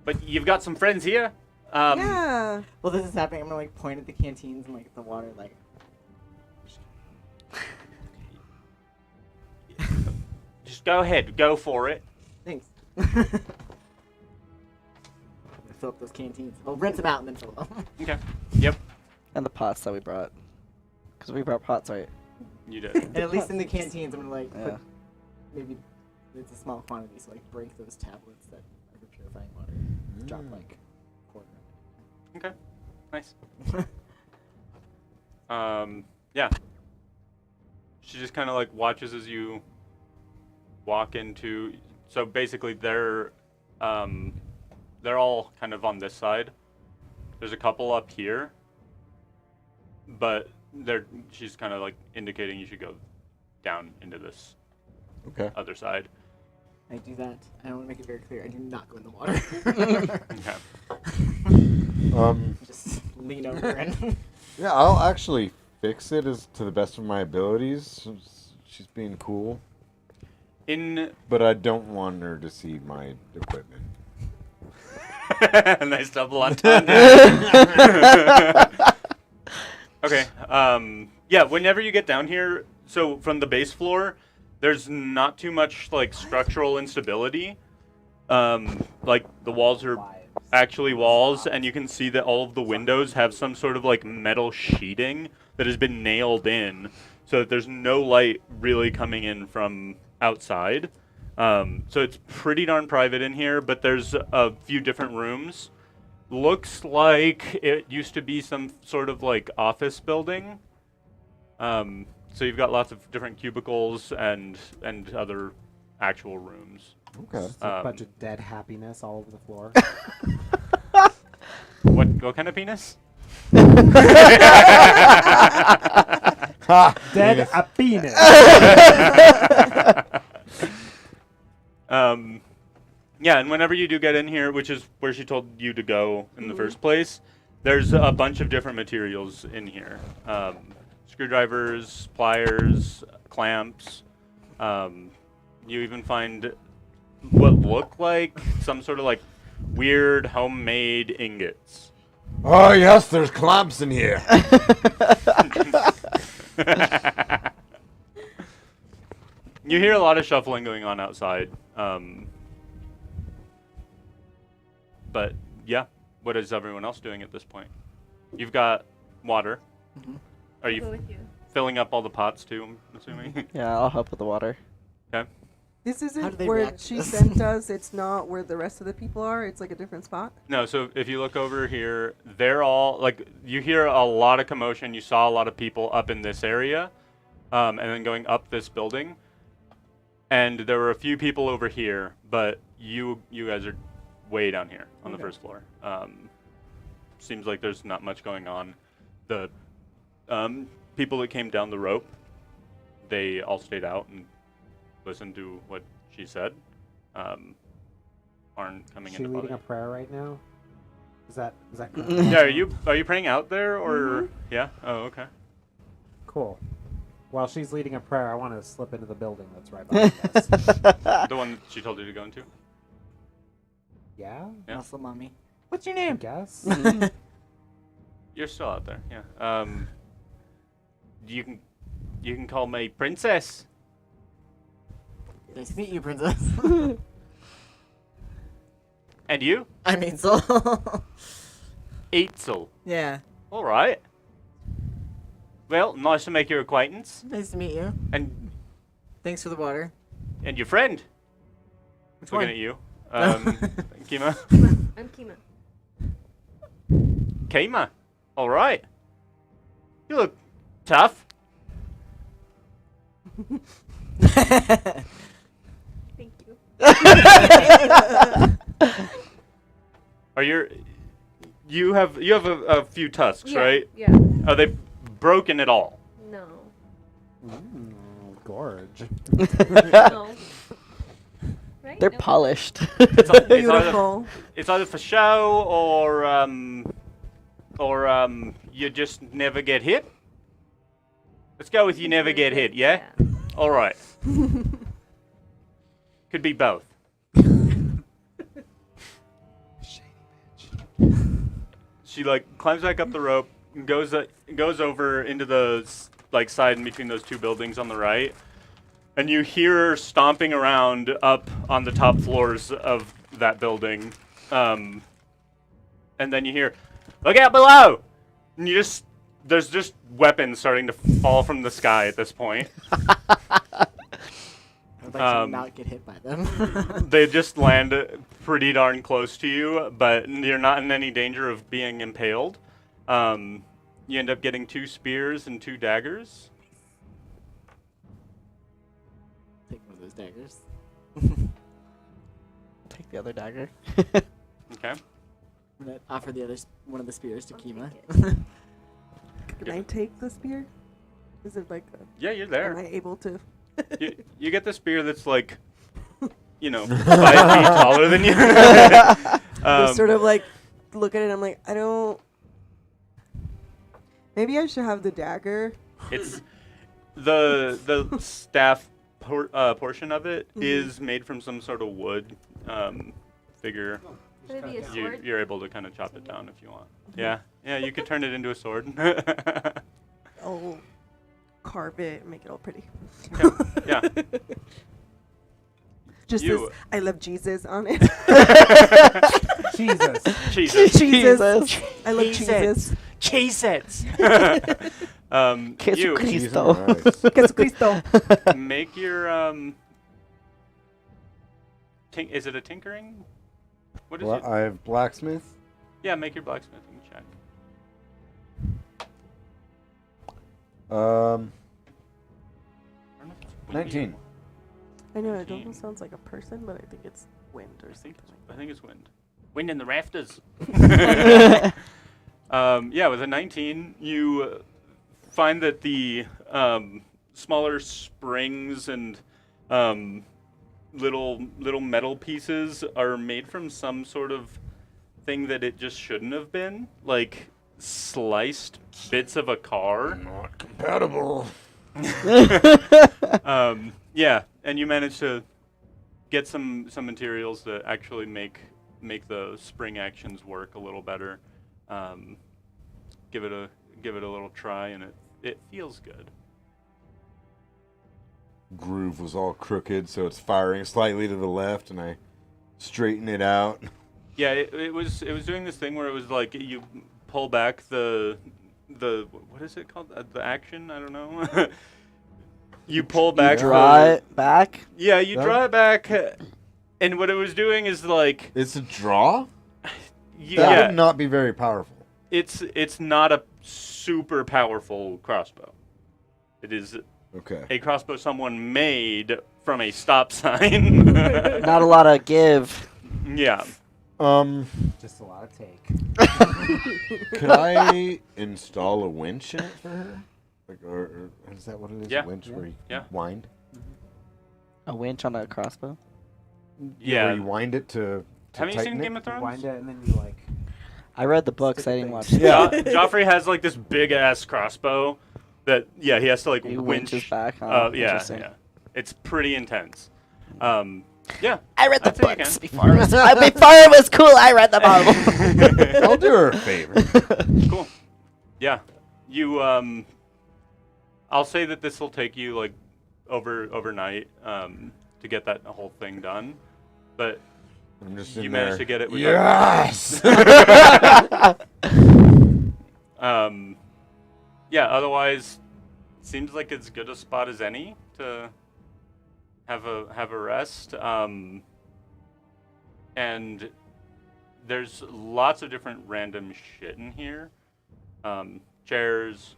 S4: But you've got some friends here.
S2: Yeah.
S1: well, this is happening. I'm gonna point at the canteens and at the water,
S4: Just go ahead. Go for it.
S1: thanks. Fill up those canteens. Well, rinse them out and then fill them.
S4: Okay. Yep.
S3: And the pots that we brought. Because we brought pots, right?
S4: You did.
S1: And at least in the canteens, I'm gonna
S3: Yeah.
S1: put maybe it's a small quantity, so break those tablets that are for purifying water. Drop a quarter.
S4: Okay. Nice. Yeah. She just kind of watches as you walk into. So basically, they're all kind of on this side. There's a couple up here, but she's kind of indicating you should go down into this
S6: Okay.
S4: other side.
S1: I do that. I want to make it very clear. I do not go in the water.
S4: Okay.
S1: Just lean over and.
S6: Yeah, I'll actually fix it as to the best of my abilities. She's being cool, but I don't want her to see my equipment.
S4: Nice double entendre. Okay. Yeah. Whenever you get down here, so from the base floor, there's not too much structural instability. The walls are actually walls, and you can see that all of the windows have some sort of metal sheeting that has been nailed in, so that there's no light really coming in from outside. So it's pretty darn private in here, but there's a few different rooms. Looks like it used to be some sort of office building. So you've got lots of different cubicles and other actual rooms.
S6: Okay.
S5: Just a bunch of dead happiness all over the floor.
S4: What kind of penis?
S5: Dead a penis.
S4: Yeah, and whenever you do get in here, which is where she told you to go in the first place, there's a bunch of different materials in here. Screwdrivers, pliers, clamps. You even find what look like some sort of weird homemade ingots.
S6: Oh yes, there's clamps in here.
S4: You hear a lot of shuffling going on outside. But yeah, what is everyone else doing at this point? You've got water. Are
S9: I'll
S4: you
S9: go with you.
S4: filling up all the pots too, I'm assuming?
S3: Yeah, I'll help with the water.
S4: Okay.
S2: This
S1: How do
S2: isn't
S1: they
S2: where
S1: react to
S2: she
S1: this?
S2: sent us. It's not where the rest of the people are. It's a different spot.
S4: No, so if you look over here, they're all you hear a lot of commotion. You saw a lot of people up in this area, and then going up this building. and there were a few people over here, but you guys are way down here on the first floor. Seems like there's not much going on. The people that came down the rope, they all stayed out and listened to what she said. Aren't coming
S5: Is she
S4: into
S5: leading
S4: body.
S5: a prayer right now? Is that correct?
S4: Yeah, are you praying out there or yeah? Oh, okay.
S5: Cool. While she's leading a prayer, I want to slip into the building that's right behind us.
S4: The one that she told you to go into?
S5: Yeah?
S4: Yeah.
S1: Muscle mommy.
S3: What's your
S5: I
S3: name?
S5: guess.
S4: You're still out there, yeah. You can call me Princess.
S1: Nice to meet you, princess.
S4: And you?
S1: I mean, so.
S4: Eitzel.
S1: Yeah.
S4: All right. Well, nice to make your acquaintance.
S1: Nice to meet you.
S4: And
S1: Thanks for the water.
S4: your friend.
S1: Which
S4: Looking
S1: one?
S4: at you. Kima.
S9: I'm Kima.
S4: Kima. All right. You look tough.
S9: Thank you.
S4: Are you have a few tusks,
S9: Yeah,
S4: right?
S9: Yeah.
S4: Are they broken at all?
S9: No.
S5: Gorge.
S9: No. Right?
S3: They're
S9: No.
S3: polished.
S4: It's
S2: Beautiful.
S4: It's either for show or you just never get hit. Let's go with you never get hit, yeah? All right. Could be both. She like climbs back up the rope and goes over into the side in between those two buildings on the right, and you hear her stomping around up on the top floors of that building, and then you hear, "Look out below!" And there's just weapons starting to fall from the sky at this point.
S1: I'd like to not get hit by them.
S4: They just land pretty darn close to you, but you're not in any danger of being impaled. You end up getting 2 spears and 2 daggers.
S1: Take one of those daggers.
S3: Take the other dagger.
S4: Okay.
S1: I'm gonna offer the other one of the spears to
S9: I'll
S1: Kima.
S9: take
S2: Can I take the spear? Is it like
S4: Yeah, you're
S2: am
S4: there.
S2: I able to?
S4: You get the spear that's like, 5 feet taller than you.
S2: Just sort of like look at it. I'm like, I don't. Maybe I should have the dagger.
S4: It's the staff portion of it is made from some sort of wood figure.
S9: Could it be a sword?
S4: You're able to kind of chop it down if you want. Yeah, you could turn it into a sword.
S2: I'll carve it and make it all pretty.
S4: Yeah.
S2: Just
S4: You-
S2: this, I love Jesus on it.
S5: Jesus.
S4: Jesus.
S2: Jesus. I love Jesus.
S4: Cheez-Its. You
S3: Jesucristo.
S2: Jesucristo.
S4: make your is it a tinkering? What is
S6: Well,
S4: it?
S6: I have blacksmith.
S4: Yeah, make your blacksmithing check.
S6: Um,
S4: I don't know if it's windy
S6: 19.
S4: or-
S2: I know it
S4: 15.
S2: almost sounds like a person, but I think it's wind or something.
S4: I think it's wind. Wind in the rafters. Yeah, with a 19, you find that the smaller springs and little metal pieces are made from some sort of thing that it just shouldn't have been, like sliced bits of a car.
S8: Not compatible.
S4: Yeah, and you managed to get some materials that actually make the spring actions work a little better. Give it a little try, and it feels good.
S6: Groove was all crooked, so it's firing slightly to the left, and I straighten it out.
S4: Yeah, it was doing this thing where it was like you pull back the what is it called? The action? I don't know. You pull back.
S3: Draw it back.
S4: Yeah, you
S6: That-
S4: draw it back, and what it was doing is like
S6: It's a draw? That
S4: yeah,
S6: would not be very powerful.
S4: it's not a super powerful crossbow. It is
S6: Okay.
S4: a crossbow someone made from a stop sign.
S3: Not a lot of give.
S4: Yeah.
S5: Just a lot of take.
S6: Could I install a winch in it for her? Like, or is that what it is?
S4: Yeah.
S6: A winch where you
S4: Yeah.
S6: wind?
S3: A winch on a crossbow.
S4: Yeah.
S6: Where you wind it to
S4: Have you
S6: tighten
S4: seen
S6: it?
S4: Game of
S5: You
S4: Thrones?
S5: wind it and then you like.
S3: I read the books.
S5: Stick
S3: I
S5: the
S3: didn't
S5: thing.
S3: watch.
S6: Yeah.
S4: Joffrey has like this big ass crossbow that he has to like
S3: He
S4: winch.
S3: winches back. Huh?
S4: Yeah,
S3: Interesting.
S4: yeah. It's pretty intense. Yeah.
S3: I read the
S4: I'd say you
S3: books
S4: can.
S3: before it was cool. I read the Bible.
S6: I'll do her a favor.
S4: Cool. Yeah. You I'll say that this will take you like overnight to get that whole thing done. But
S6: I'm just
S4: you
S6: in
S4: managed
S6: there.
S4: to get it with
S6: Yes.
S4: yeah, otherwise seems like as good a spot as any to have a rest. And there's lots of different random shit in here. Chairs,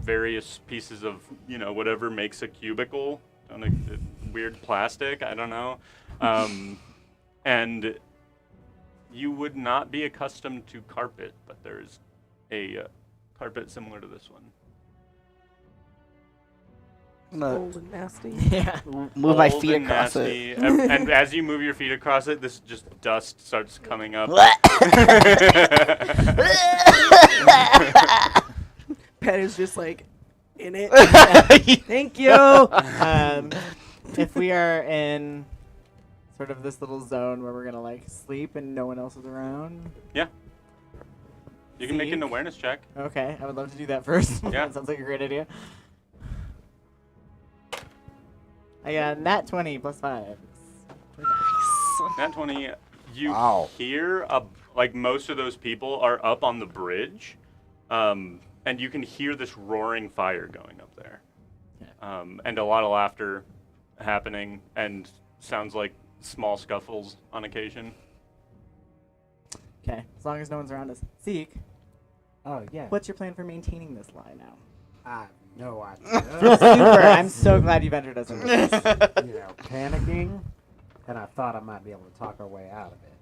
S4: various pieces of, whatever makes a cubicle, weird plastic, I don't know. And you would not be accustomed to carpet, but there's a carpet similar to this one.
S2: Old and nasty.
S1: Yeah.
S3: Move my
S4: Old
S3: feet
S4: and
S3: across
S4: nasty.
S3: it.
S4: And as you move your feet across it, this just dust starts coming up.
S2: Pet is just like in it. Thank you.
S1: If we are in sort of this little zone where we're gonna like sleep and no one else is around.
S4: Yeah. You can make an
S1: Zeke?
S4: awareness check.
S1: Okay, I would love to do that first.
S4: Yeah.
S1: That sounds like a great idea. I got nat 20 plus 5.
S4: Nat 20, you
S6: Wow.
S4: hear, like most of those people are up on the bridge, and you can hear this roaring fire going up there. And a lot of laughter happening, and sounds like small scuffles on occasion.
S1: Okay, as long as no one's around us. Zeke,
S5: Oh yeah.
S1: what's your plan for maintaining this lie now?
S5: I have no idea.
S1: Super, I'm so glad you've entered us into this.
S5: Panicking, and I thought I might be able to talk our way out of it.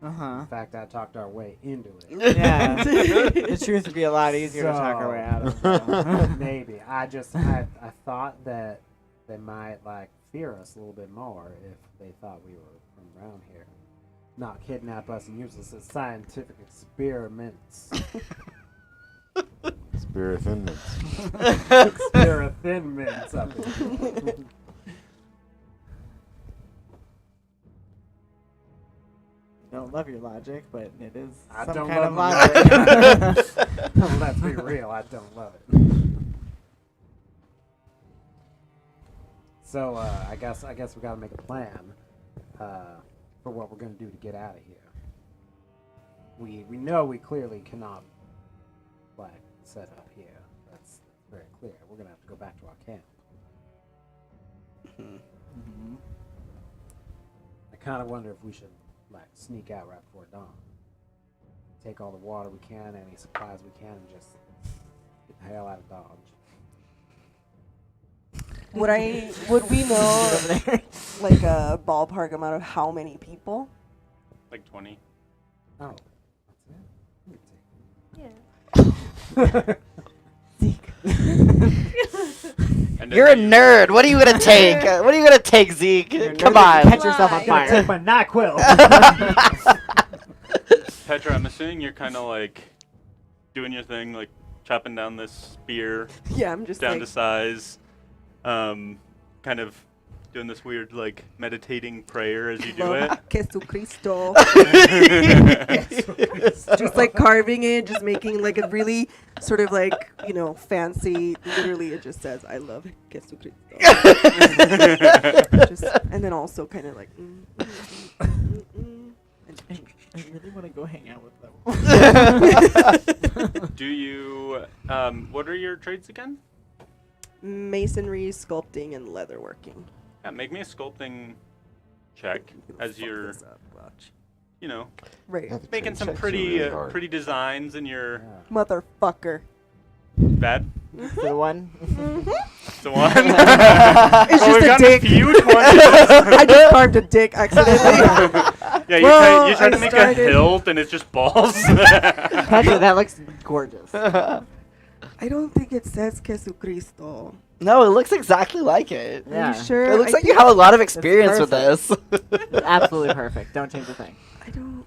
S1: Uh-huh.
S5: In fact, I talked our way into it.
S1: Yeah. The truth would be a lot easier to talk our way out of. So.
S5: Maybe. I thought that they might like fear us a little bit more if they thought we were from around here. Not kidnap us and use us as scientific experiments.
S6: Spirit thin mints.
S5: Experiments up in here.
S1: Don't love your logic, but it is
S5: I
S1: some
S5: don't
S1: kind of
S5: love
S1: logic.
S5: Let's be real, I don't love it. So I guess we gotta make a plan for what we're gonna do to get out of here. We know we clearly cannot like set up here. That's very clear. We're gonna have to go back to our camp.
S1: Mhm.
S5: I kind of wonder if we should like sneak out right before dawn. Take all the water we can, any supplies we can, and just get the hell out of Dodge.
S2: Would we know like a ballpark amount of how many people?
S4: Like 20.
S5: Oh, that's it.
S9: Yeah.
S4: And
S3: You're a
S4: then
S3: nerd. What are you gonna take? What are you gonna take, Zeke? Come on.
S1: Catch yourself on
S9: Lie.
S5: Take
S1: fire.
S5: my NyQuil.
S4: Petra, I'm assuming you're kind of like doing your thing, like chopping down this spear
S2: Yeah, I'm just
S4: down
S2: like
S4: to size, kind of doing this weird like meditating prayer as you do it.
S2: Jesucristo. Just like carving it, just making like a really sort of like, fancy. Literally, it just says, "I love Jesucristo." And then also kind of like.
S1: I really want to go hang out with them.
S4: Do you? What are your trades again?
S2: Masonry, sculpting, and leatherworking.
S4: Yeah, make me a sculpting check as
S2: Fuck
S4: you're,
S2: this up, watch. Right.
S6: Yeah, the
S4: making
S6: trade
S4: some
S6: checks are
S4: pretty
S6: really hard.
S4: pretty designs in your
S2: Motherfucker.
S4: bad.
S1: Is it the one?
S4: The one.
S2: It's
S4: Well,
S2: just
S4: we've
S2: a
S4: got
S2: dick.
S4: huge ones.
S2: I just carved a dick accidentally.
S4: Yeah, you
S2: Well,
S4: try
S2: I
S4: to make
S2: started-
S4: a hilt and it's just balls.
S1: Actually, that looks gorgeous.
S2: I don't think it says Jesucristo.
S3: No, it looks exactly like it.
S1: Yeah.
S2: Are you sure?
S3: It looks
S2: I
S3: like you
S2: think-
S3: have a lot of experience with this.
S1: Absolutely perfect. Don't change a thing.
S2: I don't.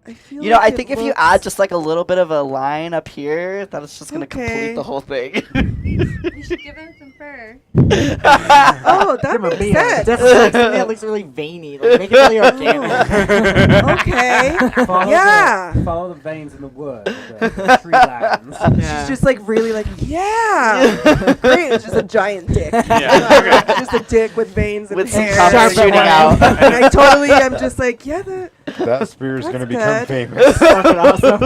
S2: I feel.
S3: You know,
S2: like
S3: I
S2: it
S3: think if you
S2: looks-
S3: add just like a little bit of a line up here, that is just gonna complete
S2: Okay.
S3: the whole thing.
S9: You should give him some fur.
S2: Oh, that
S5: Give him a
S2: makes
S5: beard.
S2: sense.
S1: Definitely looks, to me, it looks really veiny. Like, make it really organic.
S2: Okay.
S5: Follow
S2: Yeah.
S5: follow the veins in the wood, the tree lines.
S1: Yeah.
S2: She's just like really like, yeah. Great. It's just a giant dick.
S4: Yeah, okay.
S2: Just a dick with veins and
S3: With some
S2: hair.
S3: cups shooting out.
S2: And I totally am just like, yeah,
S6: That spear is going to
S2: That's
S6: become
S2: good.
S6: famous.
S1: Fucking awesome.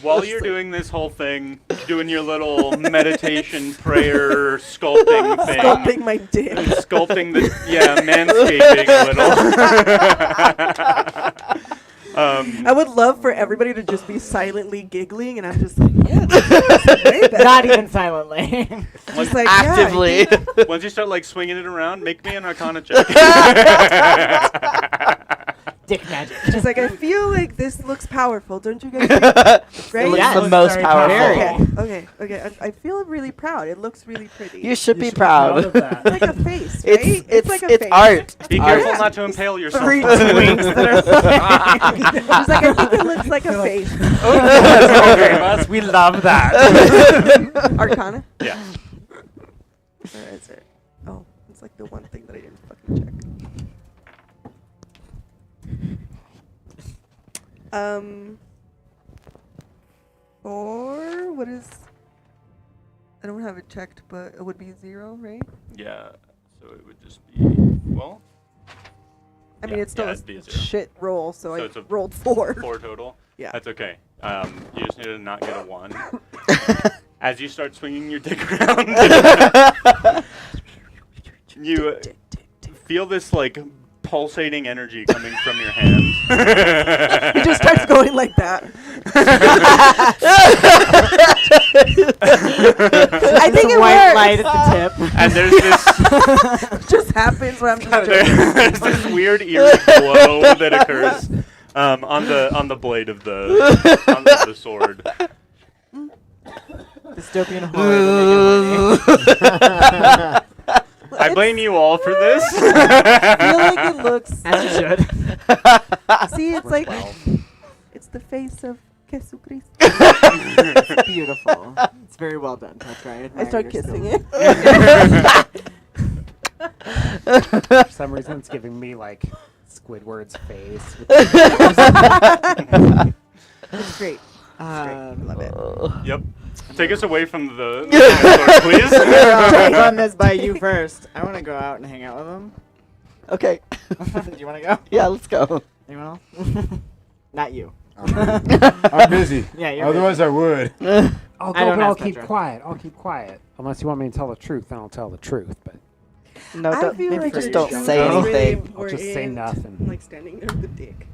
S4: While you're doing this whole thing, doing your little meditation, prayer, sculpting thing.
S2: sculpting my dick.
S4: Sculpting the manscaping a little.
S2: I would love for everybody to just be silently giggling, and I'm just like, yeah, that's way better.
S1: Not even silently.
S2: Just like, yeah,
S3: Actively.
S4: Once you start like swinging it around, make me an Arcana check.
S1: Dick magic.
S2: Just like, I feel like this looks powerful, don't you guys? Think? Right?
S3: It looks
S1: Yeah,
S3: the
S1: it looks
S3: most
S1: very
S3: powerful.
S2: Okay. I feel really proud. It looks really pretty.
S3: You should be
S5: should be proud of
S3: proud.
S5: that.
S2: It's like a face, right?
S3: It's
S2: like a
S3: it's
S2: face.
S3: art.
S4: Be
S3: Art.
S4: careful not to impale yourself.
S1: Three twinks that are
S2: Just like, I think it looks like a face.
S5: Okay, us, we love that.
S2: Arcana?
S4: Yeah.
S2: Where is it? Oh, it's like the one thing that I didn't fucking check. 4. What is? I don't have it checked, but it would be 0, right?
S4: Yeah. So it would just be well,
S2: I mean,
S4: Yeah,
S2: it's still
S4: yeah,
S2: a
S4: it'd be a 0.
S2: shit roll, so I
S4: it's a
S2: rolled 4.
S4: 4 total.
S2: Yeah.
S4: That's okay. You just need to not get a 1. As you start swinging your dick around, you feel this like pulsating energy coming from your hand.
S2: It just starts going like that. I think it
S1: white
S2: works.
S1: light at the tip.
S4: And there's this
S2: It just happens when I'm just
S4: there's this weird eerie glow that occurs on the blade of the sword.
S1: Dystopian horror. to make it
S4: I blame you all for this.
S2: I feel like it looks.
S1: funny. As you should.
S2: See, it's like it's the face of Jesucristo.
S1: It's beautiful. It's very well done. That's right.
S2: I start kissing it.
S5: For some reason, it's giving me like Squidward's face. With
S2: It's great. Love it.
S4: Yep. Take us away from the sword, please.
S1: I'll run this by you first. I want to go out and hang out with them.
S3: Okay.
S1: Do you want to go?
S3: Yeah, let's go.
S1: Anyone else? Not you.
S6: I'm busy.
S1: Yeah, you're
S6: Otherwise, I would.
S5: I'll
S1: I
S5: go,
S1: don't
S5: but I'll
S1: ask
S5: keep
S1: Petra.
S5: quiet. I'll keep quiet. Unless you want me to tell the truth, then I'll tell the truth. But
S3: No,
S2: I
S3: don't,
S2: feel like
S3: just
S2: it's
S3: don't
S2: really
S3: say anything.
S5: I'll just say
S2: important,
S5: nothing.
S2: Like standing there with the dick.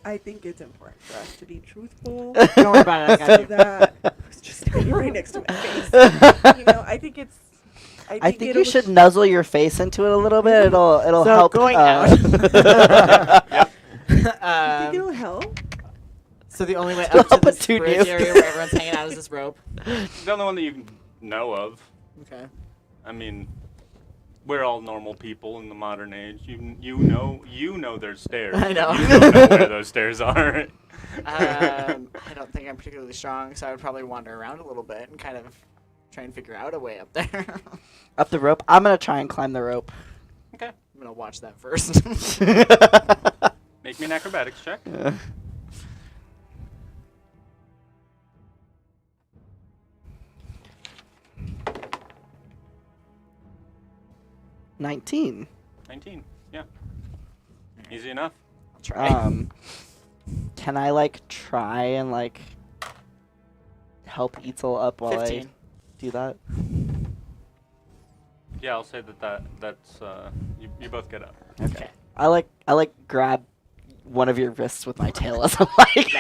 S2: I think it's important for us to be truthful.
S1: Don't worry about it. I
S2: So
S1: got you.
S2: that it's just standing right next to my face. You know, I think it's.
S3: I think
S2: it'll-
S3: you should nuzzle your face into it a little bit. It'll
S1: So
S3: help.
S1: going
S2: You think
S1: Um,
S2: it'll help?
S1: so the only way
S3: It'll
S1: up to
S3: help
S1: this
S3: with 2
S1: bridge
S3: news.
S1: area where everyone's hanging out is this rope.
S4: The only one that you know of.
S1: Okay.
S4: I mean, we're all normal people in the modern age. You know there's stairs.
S1: I know.
S4: You don't know where those stairs are.
S1: I don't think I'm particularly strong, so I would probably wander around a little bit and kind of try and figure out a way up there.
S3: Up the rope. I'm gonna try and climb the rope.
S4: Okay.
S1: I'm gonna watch that first.
S4: Make me an acrobatics check.
S3: 19.
S4: 19. Yeah. Easy enough.
S1: I'll try.
S3: Can I like try and like help Eatsel up while
S1: 15.
S3: I do that?
S4: Yeah, I'll say that's you both get up.
S3: Okay. I like grab one of your wrists with my tail as a like.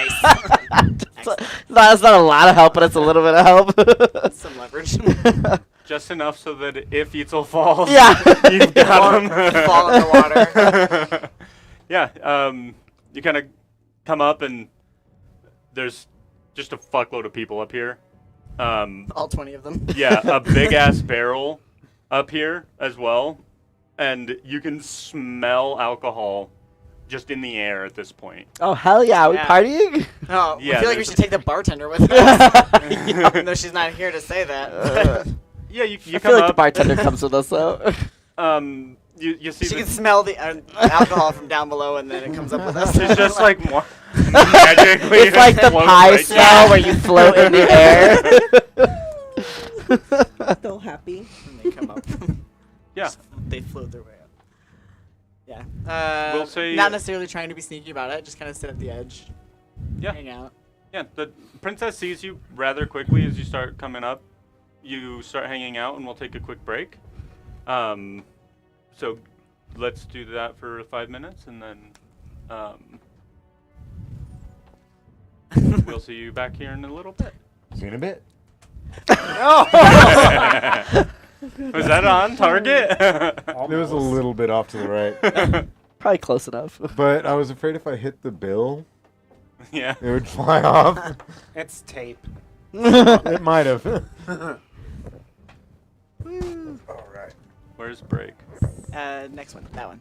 S3: That's not a lot of help, but it's a little bit of help.
S1: Some leverage.
S4: Just enough so that if Etzel falls,
S3: Yeah.
S4: you've got him.
S1: Fall in the water.
S4: Yeah, you kind of come up and there's just a fuckload of people up here.
S1: All 20 of them.
S4: Yeah, a big ass barrel up here as well, and you can smell alcohol just in the air at this point.
S3: Oh hell yeah! Are we
S1: Yeah.
S3: partying?
S1: Oh,
S4: Yeah,
S1: I feel like we
S4: there's
S1: should
S4: a-
S1: take the bartender with us. Even though she's not here to say that.
S4: Yeah, you
S3: I
S4: come
S3: feel like the
S4: up.
S3: bartender comes with us though.
S4: You see
S1: She
S4: the,
S1: can smell the alcohol from down below, and then it comes up with us.
S4: it's just like more magically.
S3: It's like the
S4: float
S3: pie
S4: right
S3: smell
S4: down.
S3: where you float in the air.
S2: Still happy.
S1: And they come up.
S4: Yeah.
S1: They float their way up. Yeah.
S4: We'll say-
S1: not necessarily trying to be sneaky about it, just kind of sit at the edge,
S4: Yeah.
S1: hang out.
S4: Yeah, the princess sees you rather quickly as you start coming up. You start hanging out, and we'll take a quick break. So let's do that for 5 minutes, and then we'll see you back here in a little bit.
S6: See you in a bit.
S4: Was that on target?
S6: It was a little bit off to the right,
S3: Probably close enough.
S6: but I was afraid if I hit the bill,
S4: Yeah.
S6: it would fly off.
S5: It's tape.
S6: It might have.
S1: Woo.
S4: Where's break?
S1: Next one, that one.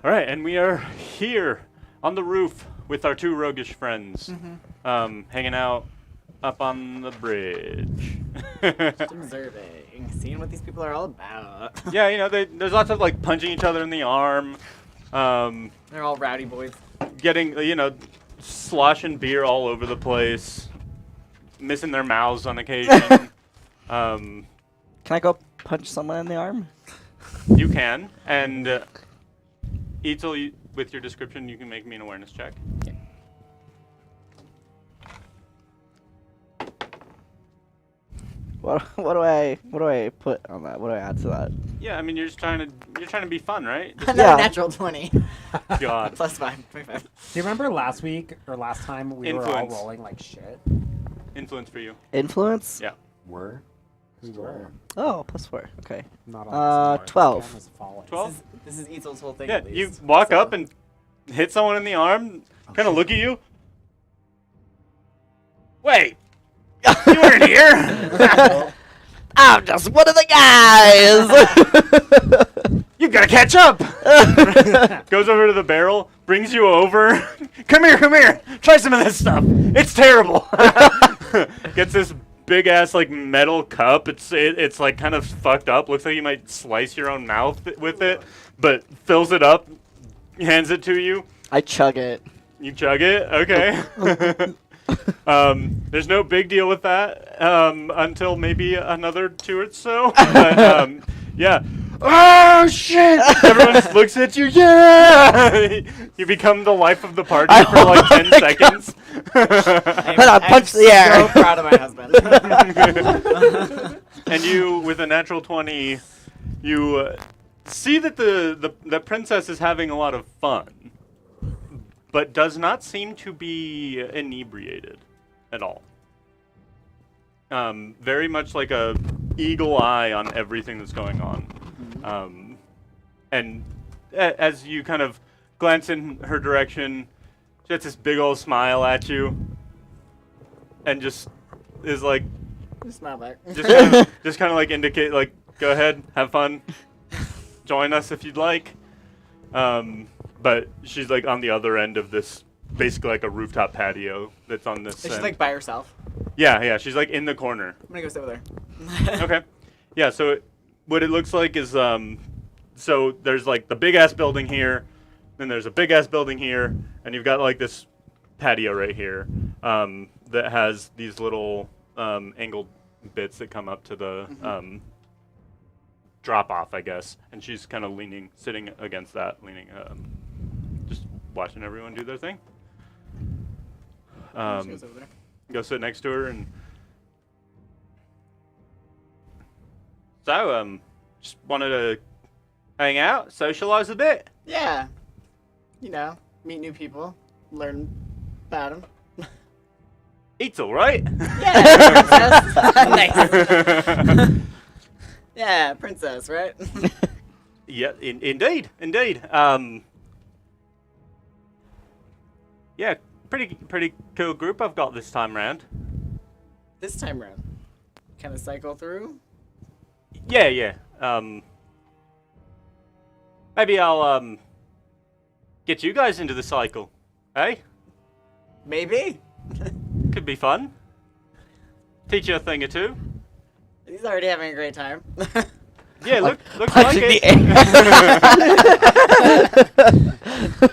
S4: All right, and we are here on the roof with our two roguish friends, hanging out up on the bridge.
S1: Just observing, seeing what these people are all about.
S4: Yeah, you know, there's lots of like punching each other in the arm,
S1: They're all rowdy boys.
S4: getting, you know, sloshing beer all over the place, missing their mouths on occasion.
S3: Can I go punch someone in the arm?
S4: You can, and Eitzel, with your description, you can make me an awareness check.
S3: What do I put on that? What do I add to that?
S4: Yeah, I mean, you're trying to be fun, right?
S1: Another
S3: Yeah.
S1: natural 20.
S4: God.
S1: Plus 5, 25.
S5: Do you remember last week or last time we were all
S4: Influence.
S5: rolling like shit?
S4: Influence for you.
S3: Influence?
S4: Yeah.
S6: Were?
S5: We were.
S3: Oh, +4. Okay.
S5: Not on this
S3: 12.
S5: Cam is falling.
S4: 12?
S1: This is Eitzel's whole thing.
S4: Yeah,
S1: at
S4: you
S1: least.
S4: walk
S1: So-
S4: up and hit someone in the arm, kind of look at you. Wait, you weren't here.
S3: I'm just one of the guys!
S4: You've got to catch up. Goes over to the barrel, brings you over. Come here. Try some of this stuff. It's terrible. Gets this big ass like metal cup. It's like kind of fucked up. Looks like you might slice your own mouth with it, but fills it up, hands it to you.
S3: I chug it.
S4: You chug it? Okay. There's no big deal with that until maybe another 2 or so. But, yeah. Oh, shit! Everyone looks at you. Yeah! You become the life of the party for like 10 seconds.
S3: I punch the air.
S1: So proud of my husband.
S4: And you, with a natural 20, you see that the princess is having a lot of fun, but does not seem to be inebriated at all. Very much like a eagle eye on everything that's going on. And as you kind of glance in her direction, she gets this big old smile at you, and just is like,
S1: Just smile back.
S4: just kind of like indicate, like, go ahead, have fun, join us if you'd like. But she's like on the other end of this, basically like a rooftop patio that's on this.
S1: Is she
S4: end.
S1: like by herself?
S4: Yeah, she's like in the corner.
S1: I'm gonna go sit with her.
S4: Okay. Yeah, so what it looks like is, so there's like the big ass building here, then there's a big ass building here, and you've got like this patio right here that has these little angled bits that come up to the drop off, I guess. And she's kind of sitting against that, just watching everyone do their thing.
S1: She goes over there.
S4: Go sit next to her and. So, just wanted to hang out, socialize a bit.
S1: Yeah. You know, meet new people, learn about them.
S4: Eitzel, right?
S1: Yeah, princess. Nice. Yeah, princess, right?
S4: Yeah, indeed. Yeah, pretty cool group I've got this time round.
S1: This time round, kind of cycle through.
S4: Yeah. Maybe I'll get you guys into the cycle. Hey,
S1: Maybe.
S4: could be fun. Teach you a thing or two.
S1: He's already having a great time.
S4: Yeah, looks like
S3: Punching
S4: it.
S3: the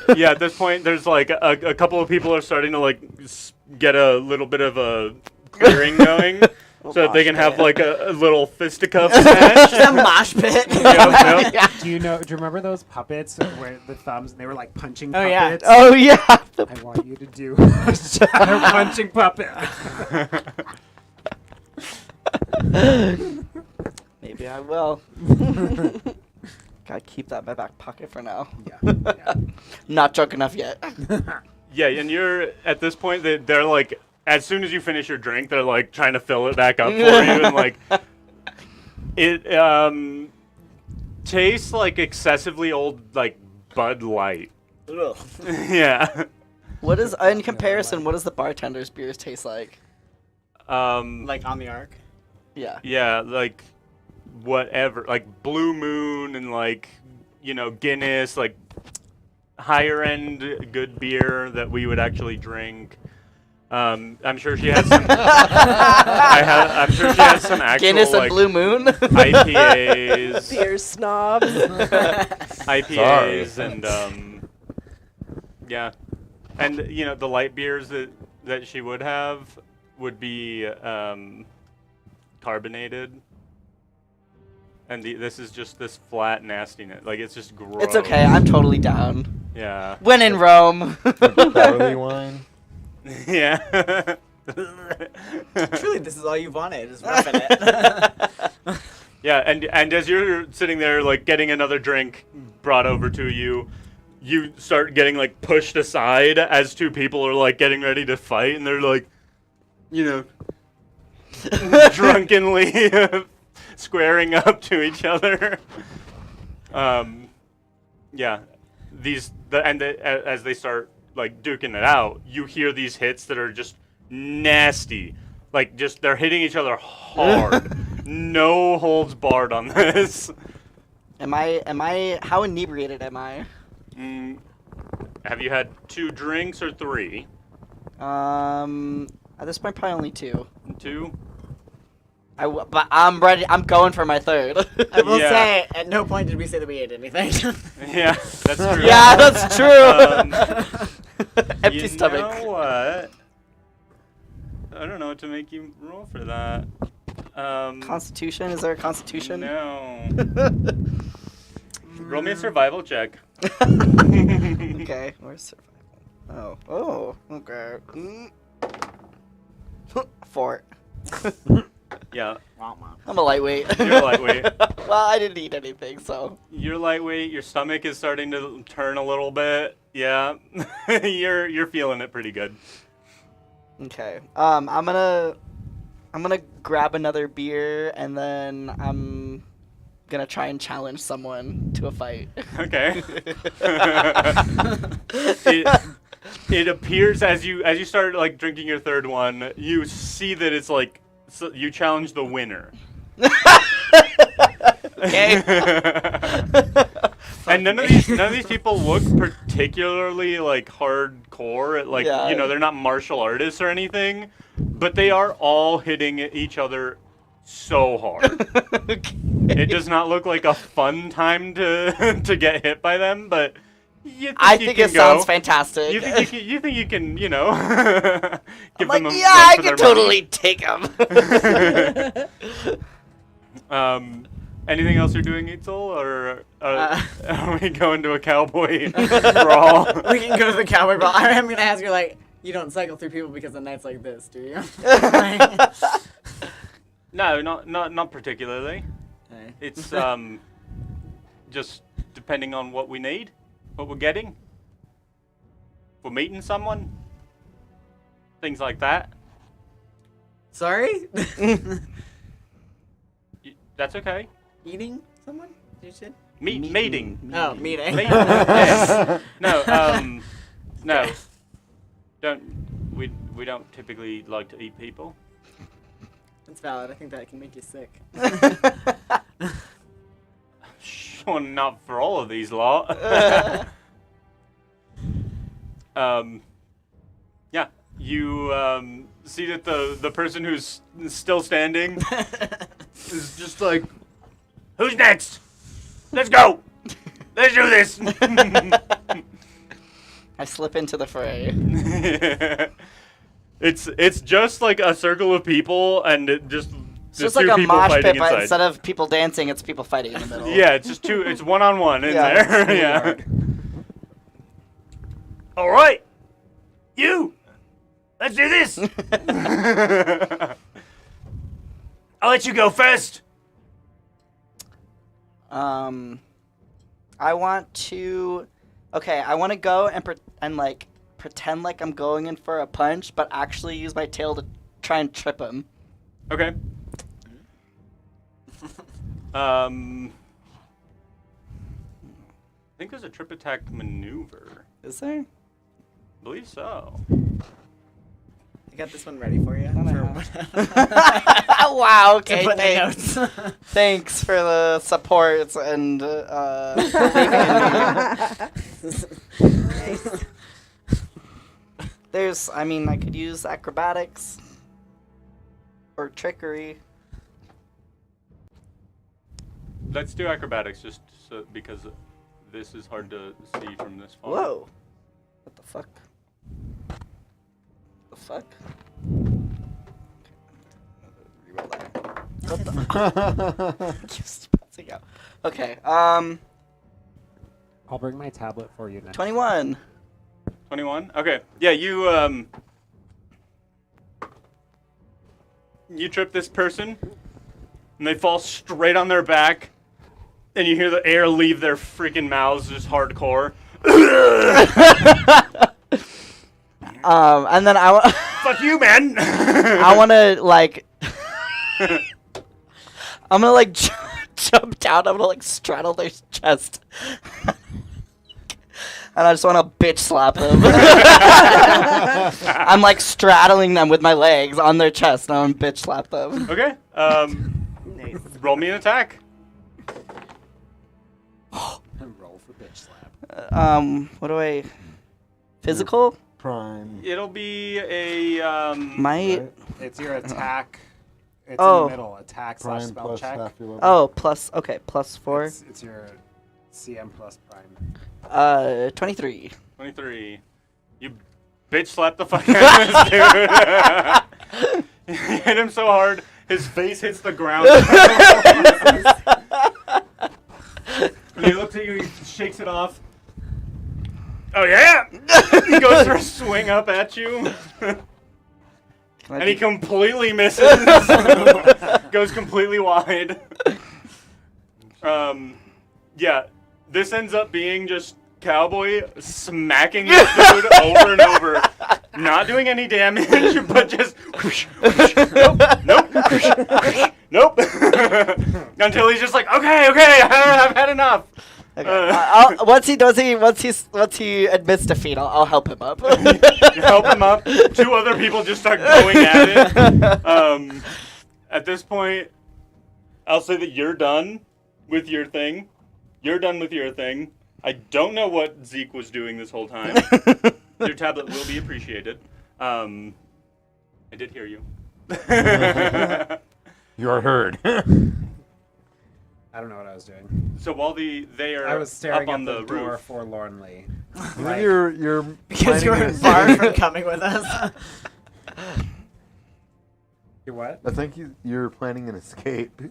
S3: air.
S4: Yeah, at this point, there's like a couple of people are starting to like get a little bit of a clearing going, so that they can have like a little fisticuffs match.
S1: Just a mosh pit.
S4: Yep.
S5: Do you remember those puppets where the thumbs, they were like punching
S1: Oh, yeah.
S5: puppets?
S3: Oh, yeah.
S5: I want you to do a shadow punching puppet.
S3: Maybe I will. Gotta keep that in my back pocket for now.
S5: Yeah.
S3: Not drunk enough yet.
S4: Yeah, and you're at this point they're like, as soon as you finish your drink, they're like trying to fill it back up for you, and like it tastes like excessively old like Bud Light.
S1: Ugh.
S4: Yeah.
S3: What is, in comparison, what does the bartender's beers taste like?
S1: Like on the arc.
S3: Yeah.
S4: Yeah, like whatever, like Blue Moon and like, you know, Guinness, like higher end good beer that we would actually drink. I'm sure she has some. I'm sure she has some actual
S3: Guinness and Blue Moon.
S4: IPAs.
S2: Beer snobs.
S4: IPAs and yeah, and the light beers that she would have would be carbonated, and this is just this flat nastiness. Like it's just gross.
S3: It's okay. I'm totally down.
S4: Yeah.
S3: When in Rome.
S6: Barley wine.
S4: Yeah.
S1: Truly, this is all you wanted, is roughing it.
S4: Yeah, and as you're sitting there, like, getting another drink brought over to you, you start getting, like, pushed aside as two people are, like, getting ready to fight, and they're, like, drunkenly squaring up to each other. Yeah. As they start, like, duking it out, you hear these hits that are just nasty. Like, just, they're hitting each other hard. No holds barred on this.
S3: How inebriated am I?
S4: Have you had 2 drinks or 3?
S3: At this point, probably only 2.
S4: 2?
S3: But I'm ready. I'm going for my 3rd.
S1: I will say, at no point did we say that we ate anything.
S4: Yeah, that's true.
S3: Yeah, that's true. Empty stomach.
S4: You know what? I don't know what to make you roll for that.
S3: Constitution? Is there a constitution?
S4: No. Roll me a survival check.
S3: Okay, where's survival? Oh, okay. 4.
S4: Yeah.
S3: I'm a lightweight.
S4: You're a lightweight.
S3: Well, I didn't eat anything, so.
S4: You're lightweight. Your stomach is starting to turn a little bit. Yeah. You're feeling it pretty good.
S3: Okay. I'm gonna grab another beer and then I'm gonna try and challenge someone to a fight.
S4: Okay. It appears as you start, like, drinking your 3rd one, you see that it's like you challenge the winner.
S3: Okay.
S4: And none of these people look particularly, like, hardcore. Like, they're not martial artists or anything, but they are all hitting each other so hard.
S3: Okay.
S4: It does not look like a fun time to get hit by them, but
S3: I think it sounds fantastic.
S4: You think you can, give
S3: I'm
S4: them
S3: like,
S4: a
S3: yeah,
S4: run
S3: I
S4: for
S3: can
S4: their
S3: totally take them.
S4: Anything else you're doing, Itzel, or are we going to a cowboy brawl?
S1: We can go to the cowboy brawl. I'm going to ask you, like, you don't cycle through people because of nights like this, do you?
S4: No, not particularly.
S1: Okay.
S4: It's just depending on what we need, what we're getting. If we're meeting someone, things like that.
S1: Sorry?
S4: That's okay.
S1: Eating someone? You said?
S4: Mating.
S1: Oh, meeting.
S4: Mating. Yes. No, no. We don't typically like to eat people.
S1: That's valid. I think that can make you sick.
S4: Sure, not for all of these lot. Yeah, you see that the person who's still standing is just like, who's next? Let's go. Let's do this.
S3: I slip into the fray.
S4: It's just like a circle of people, and it just
S3: It's just like a mosh pit, but instead of people dancing, it's people fighting in the middle.
S4: Yeah, it's just it's one-on-one in there.
S3: Really
S4: Yeah.
S3: hard.
S7: All right, you. Let's do this. I'll let you go first.
S3: I want to. Okay, I want to go and pretend like I'm going in for a punch, but actually use my tail to try and trip him.
S4: Okay. I think there's a trip attack maneuver.
S3: Is there?
S4: I believe so.
S1: I got this one ready for you.
S3: Wow. Okay.
S1: Put in
S3: Thanks.
S1: notes.
S3: Thanks for the support and believing in me. I could use acrobatics or trickery.
S4: Let's do acrobatics just because this is hard to see from this far.
S3: Whoa. What the fuck? The fuck? Reroll that. What the Keeps bouncing out. Okay,
S5: I'll bring my tablet for you next.
S3: 21.
S4: 21? Okay. Yeah, you trip this person, and they fall straight on their back, and you hear the air leave their freaking mouths just hardcore.
S3: And then
S4: Fuck you, man!
S3: I want to, like... I'm gonna, like, jump down. I'm gonna, like, straddle their chest. And I just want to bitch slap them. I'm, like, straddling them with my legs on their chest, and I'm bitch slap them.
S4: Okay.
S2: Nice.
S4: Roll me an attack.
S5: Roll for bitch slap.
S3: What do I... Physical?
S6: Prime.
S4: It'll be a,
S3: Might...
S6: Right?
S5: It's your attack. It's
S3: Oh.
S5: in the middle. Attack /
S6: Prime
S5: spell
S6: plus
S5: check.
S6: half your level.
S3: Oh, plus... Okay, plus 4.
S5: It's your CM plus prime.
S3: 23.
S4: 23. You bitch slap the fuck out of this dude. You hit him so hard, his face hits the ground. And he looks at you, he shakes it off. Oh yeah! He goes for a swing up at you. And he completely misses. Goes completely wide. Yeah, this ends up being just Cowboy smacking this dude over and over. Not doing any damage, but just whoosh, whoosh, nope, whoosh, whoosh, nope. Until he's just like, okay, I've had enough.
S3: Okay. Once he admits defeat, I'll help him up.
S4: You help him up. 2 other people just start going at it. At this point, I'll say that you're done with your thing. You're done with your thing. I don't know what Zeke was doing this whole time. Your tablet will be appreciated. I did hear you.
S6: You are heard.
S5: I don't know what I was doing.
S4: So while they are
S5: I was staring
S4: up on
S5: at
S4: the
S5: door
S4: roof,
S5: forlornly.
S6: Maybe you're
S1: Because you're
S6: planning
S1: far from coming with us.
S5: You what?
S6: I think you're planning an escape.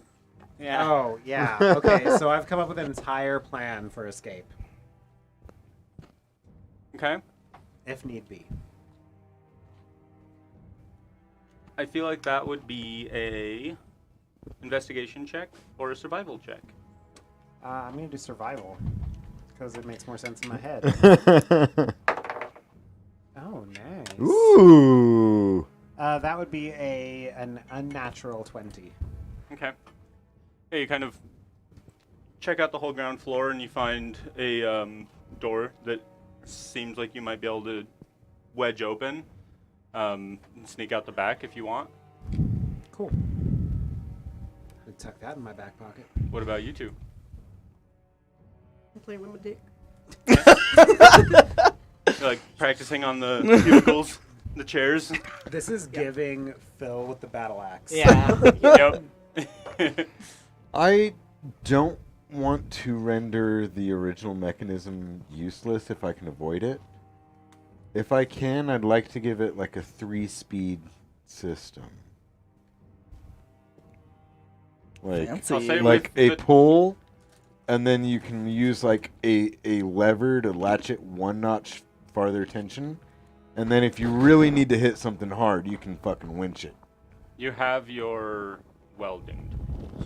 S1: Yeah.
S5: Oh, yeah. Okay, so I've come up with an entire plan for escape,
S4: okay?
S5: if need be.
S4: I feel like that would be a investigation check or a survival check.
S5: I'm going to do survival, because it makes more sense in my head. Oh, nice.
S6: Ooh.
S5: That would be an unnatural 20.
S4: Okay. Yeah, you kind of check out the whole ground floor and you find a door that seems like you might be able to wedge open. And sneak out the back if you want.
S5: Cool. I'd tuck that in my back pocket.
S4: What about you two?
S2: I'm playing with my dick.
S4: You're like practicing on the cubicles, the chairs.
S5: This is giving Phil with the battle axe.
S1: Yeah.
S4: Yep.
S6: I don't want to render the original mechanism useless if I can avoid it. If I can, I'd like to give it like a 3-speed system. Like,
S3: Fancy.
S4: I'll say
S6: like
S4: with
S6: a
S4: the-
S6: pull, and then you can use like a lever to latch it 1 notch farther tension. And then if you really need to hit something hard, you can fucking winch it.
S4: You have your welding.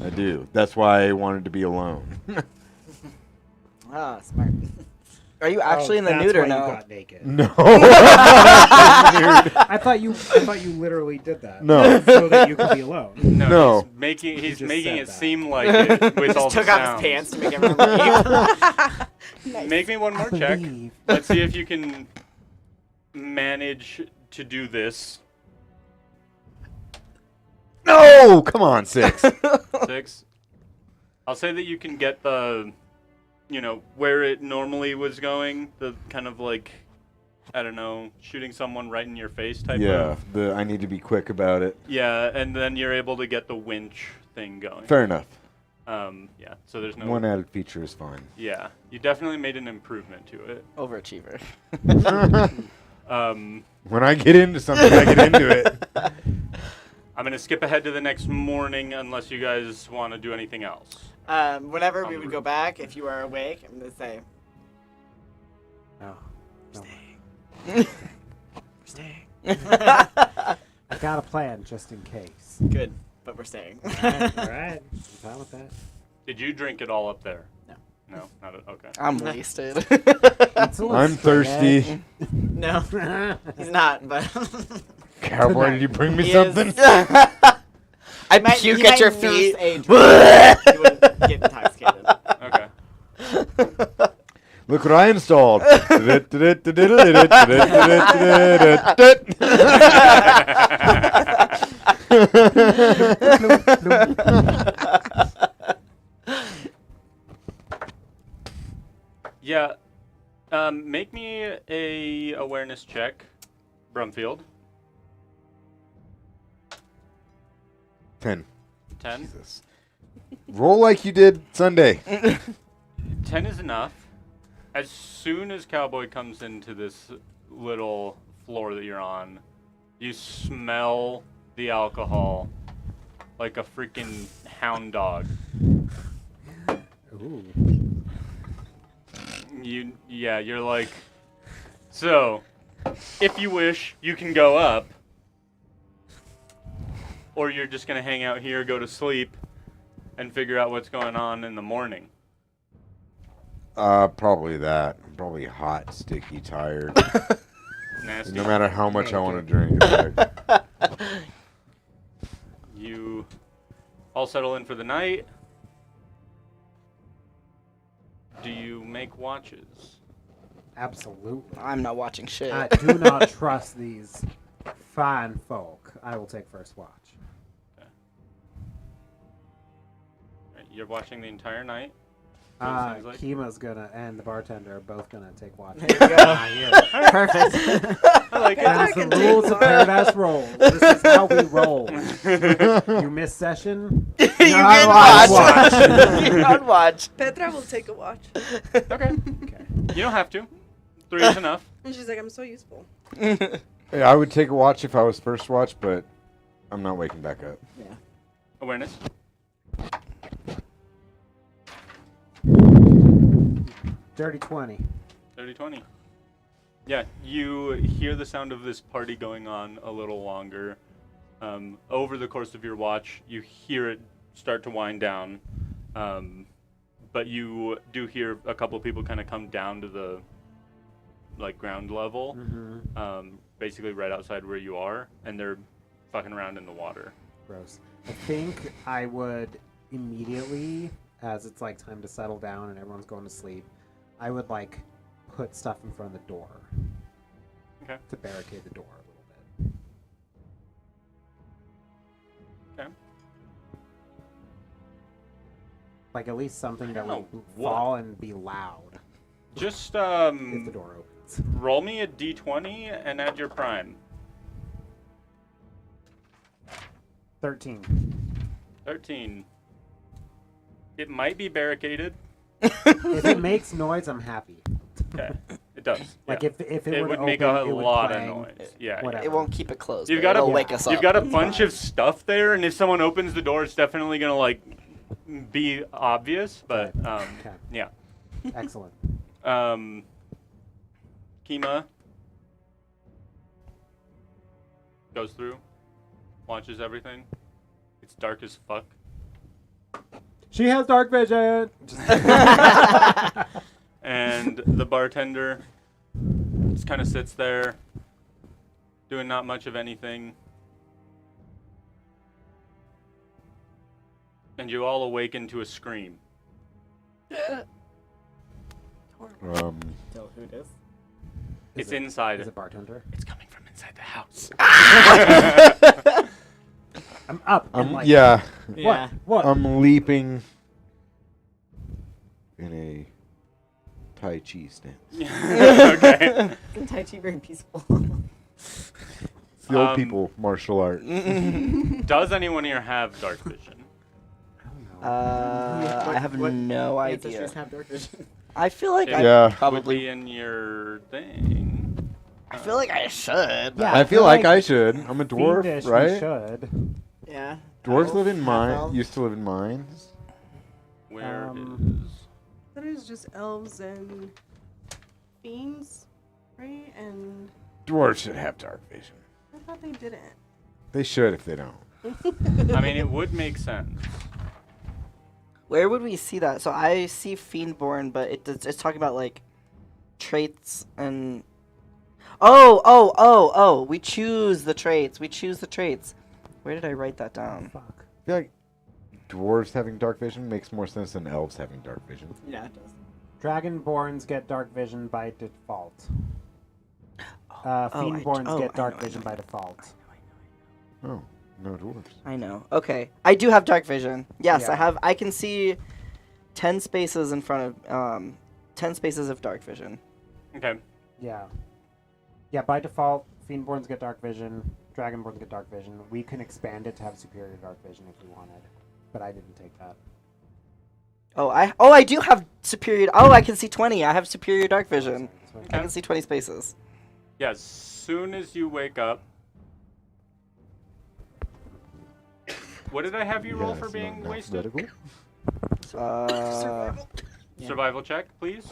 S6: I do. That's why I wanted to be alone.
S3: Ah, smart. Are you actually in the
S5: that's
S3: nude or
S5: why
S3: no?
S6: Mm.
S5: You got naked.
S6: No.
S5: I thought you literally did that.
S6: No.
S5: So that you could be alone.
S6: No.
S4: He's
S5: just
S4: making
S5: said
S4: it
S5: that.
S4: seem like it with all
S1: Just
S4: the
S1: took off
S4: sounds.
S1: his pants to make everyone leave.
S4: Make me one more check.
S5: believe.
S4: Let's see if you can manage to do this.
S6: No! Come on, 6.
S4: 6. I'll say that you can get the where it normally was going, the kind of like, I don't know, shooting someone right in your face type of.
S6: Yeah, I need to be quick about it.
S4: Yeah, and then you're able to get the winch thing going.
S6: Fair enough.
S4: Yeah, so there's no.
S6: One added feature is fine.
S4: Yeah, you definitely made an improvement to it.
S3: Overachiever.
S6: When I get into something, I get into it.
S4: I'm going to skip ahead to the next morning unless you guys want to do anything else.
S1: Whenever we would go back, if you are awake, I'm gonna say,
S5: No.
S1: staying.
S5: I got a plan just in case.
S1: Good, but we're staying.
S5: All right. I'm fine with that.
S4: Did you drink it all up there?
S1: No.
S4: No? Not okay.
S3: I'm wasted.
S6: I'm thirsty.
S1: No, he's not, but
S6: Cowboy, did you bring me
S1: He
S6: something?
S3: I
S1: might-
S3: puke
S1: he
S3: at
S1: might
S3: your
S1: nurse
S3: feet.
S1: a drink. He wouldn't get intoxicated.
S4: Okay.
S6: Look what I installed.
S4: Yeah. Make me a awareness check, Brumfield.
S6: 10.
S4: 10.
S6: Jesus. Roll like you did Sunday.
S4: 10 is enough. As soon as Cowboy comes into this little floor that you're on, you smell the alcohol like a freaking hound dog.
S5: Ooh.
S4: You're like, so, if you wish, you can go up, or you're just gonna hang out here, go to sleep, and figure out what's going on in the morning.
S6: Probably that. I'm probably hot, sticky, tired.
S4: Nasty.
S6: No matter how much I want to drink.
S4: You all settle in for the night. Do you make watches?
S5: Absolutely.
S3: I'm not watching shit.
S5: I do not trust these fine folk. I will take first watch.
S4: Right, you're watching the entire night. Sounds like.
S5: Kima's gonna and the bartender are both gonna take watch.
S1: There you go.
S5: Ah, yeah.
S1: Perfect.
S4: I like
S5: That is the rules of Paradise Roll. This is how we roll. You miss session.
S3: You
S5: You're
S3: can
S5: on
S3: watch. You're on watch.
S2: Petra will take a watch.
S4: Okay.
S5: Okay.
S4: You don't have to. 3 is enough.
S2: And she's like, I'm so useful.
S6: Yeah, I would take a watch if I was first watch, but I'm not waking back up.
S1: Yeah.
S4: Awareness.
S5: Dirty 20.
S4: 30-20. Yeah, you hear the sound of this party going on a little longer. Over the course of your watch, you hear it start to wind down. But you do hear a couple of people kind of come down to the ground level, basically right outside where you are, and they're fucking around in the water.
S5: Gross. I think I would immediately, as it's like time to settle down and everyone's going to sleep, I would put stuff in front of the door.
S4: Okay.
S5: To barricade the door a little bit.
S4: Okay.
S5: At least something that
S4: I don't
S5: would
S4: know what.
S5: fall and be loud
S4: Just
S5: if the door opens.
S4: roll me a d20 and add your prime.
S5: 13.
S4: 13. It might be barricaded.
S5: If it makes noise, I'm happy.
S4: Okay, it does.
S5: Like
S4: yeah.
S5: if
S4: it
S5: were
S4: would
S5: to
S4: make
S5: open,
S4: a
S5: it would
S4: lot of
S5: clang.
S4: noise. Yeah.
S5: Whatever.
S3: It won't keep it closed.
S4: You've
S3: but
S4: got
S3: it'll
S4: a
S3: wake us up.
S4: You've got a
S5: It's
S4: bunch
S5: fine.
S4: of stuff there, and if someone opens the door, it's definitely gonna be obvious. But
S5: Okay.
S4: yeah.
S5: Excellent.
S4: Kima goes through, watches everything. It's dark as fuck.
S5: She has dark vision.
S4: And the bartender just kind of sits there, doing not much of anything. And you all awaken to a scream.
S1: Tell who it is.
S4: It's inside.
S5: Is it bartender?
S4: It's coming from inside the house.
S5: I'm up. and
S6: Yeah.
S5: What? What?
S6: I'm leaping in a Tai Chi stance.
S4: Okay.
S1: Isn't Tai Chi very peaceful?
S6: It's the old
S4: Um,
S6: people martial art.
S4: Does anyone here have dark vision?
S3: I have no idea.
S1: Ancestors have dark vision.
S3: I feel like
S4: It
S3: I
S6: Yeah.
S4: would
S3: probably.
S4: be in your thing.
S3: I feel like I should.
S5: Yeah,
S6: I feel like I should. I'm a dwarf,
S5: Fiendish, we
S6: right?
S5: should.
S1: Yeah.
S6: Dwarves
S1: Elf,
S6: live in mines.
S1: half-elf.
S6: Used to live in mines.
S4: Where
S5: Um,
S4: is?
S2: That is just elves and fiends, right? And
S6: Dwarves should have dark vision.
S2: I thought they didn't.
S6: They should if they don't.
S4: I mean, it would make sense.
S3: Where would we see that? So I see Fiendborn, but it's talking about like traits and. Oh! We choose the traits. Where did I write that down?
S5: Fuck.
S6: I feel like dwarves having dark vision makes more sense than elves having dark vision.
S1: Yeah, it does.
S5: Dragonborns get dark vision by default.
S3: I
S5: Fiendborns get
S3: know,
S5: dark
S3: I
S5: vision
S3: know.
S5: by default.
S6: Oh, no dwarves.
S3: I know. Okay, I do have dark vision. Yes,
S5: Yeah.
S3: I have. I can see 10 spaces in front of 10 spaces of dark vision.
S4: Okay.
S5: Yeah. Yeah, by default, Fiendborns get dark vision, Dragonborns get dark vision. We can expand it to have superior dark vision if we wanted, but I didn't take that.
S3: I do have superior. Oh, I can see 20. I have superior dark vision.
S5: So
S3: I can see 20 spaces.
S4: Yeah, as soon as you wake up. What did I have you roll
S6: Yeah,
S4: for
S6: it's
S4: being
S6: not
S4: wasted?
S6: alphabetical.
S1: Yeah.
S4: Survival check, please.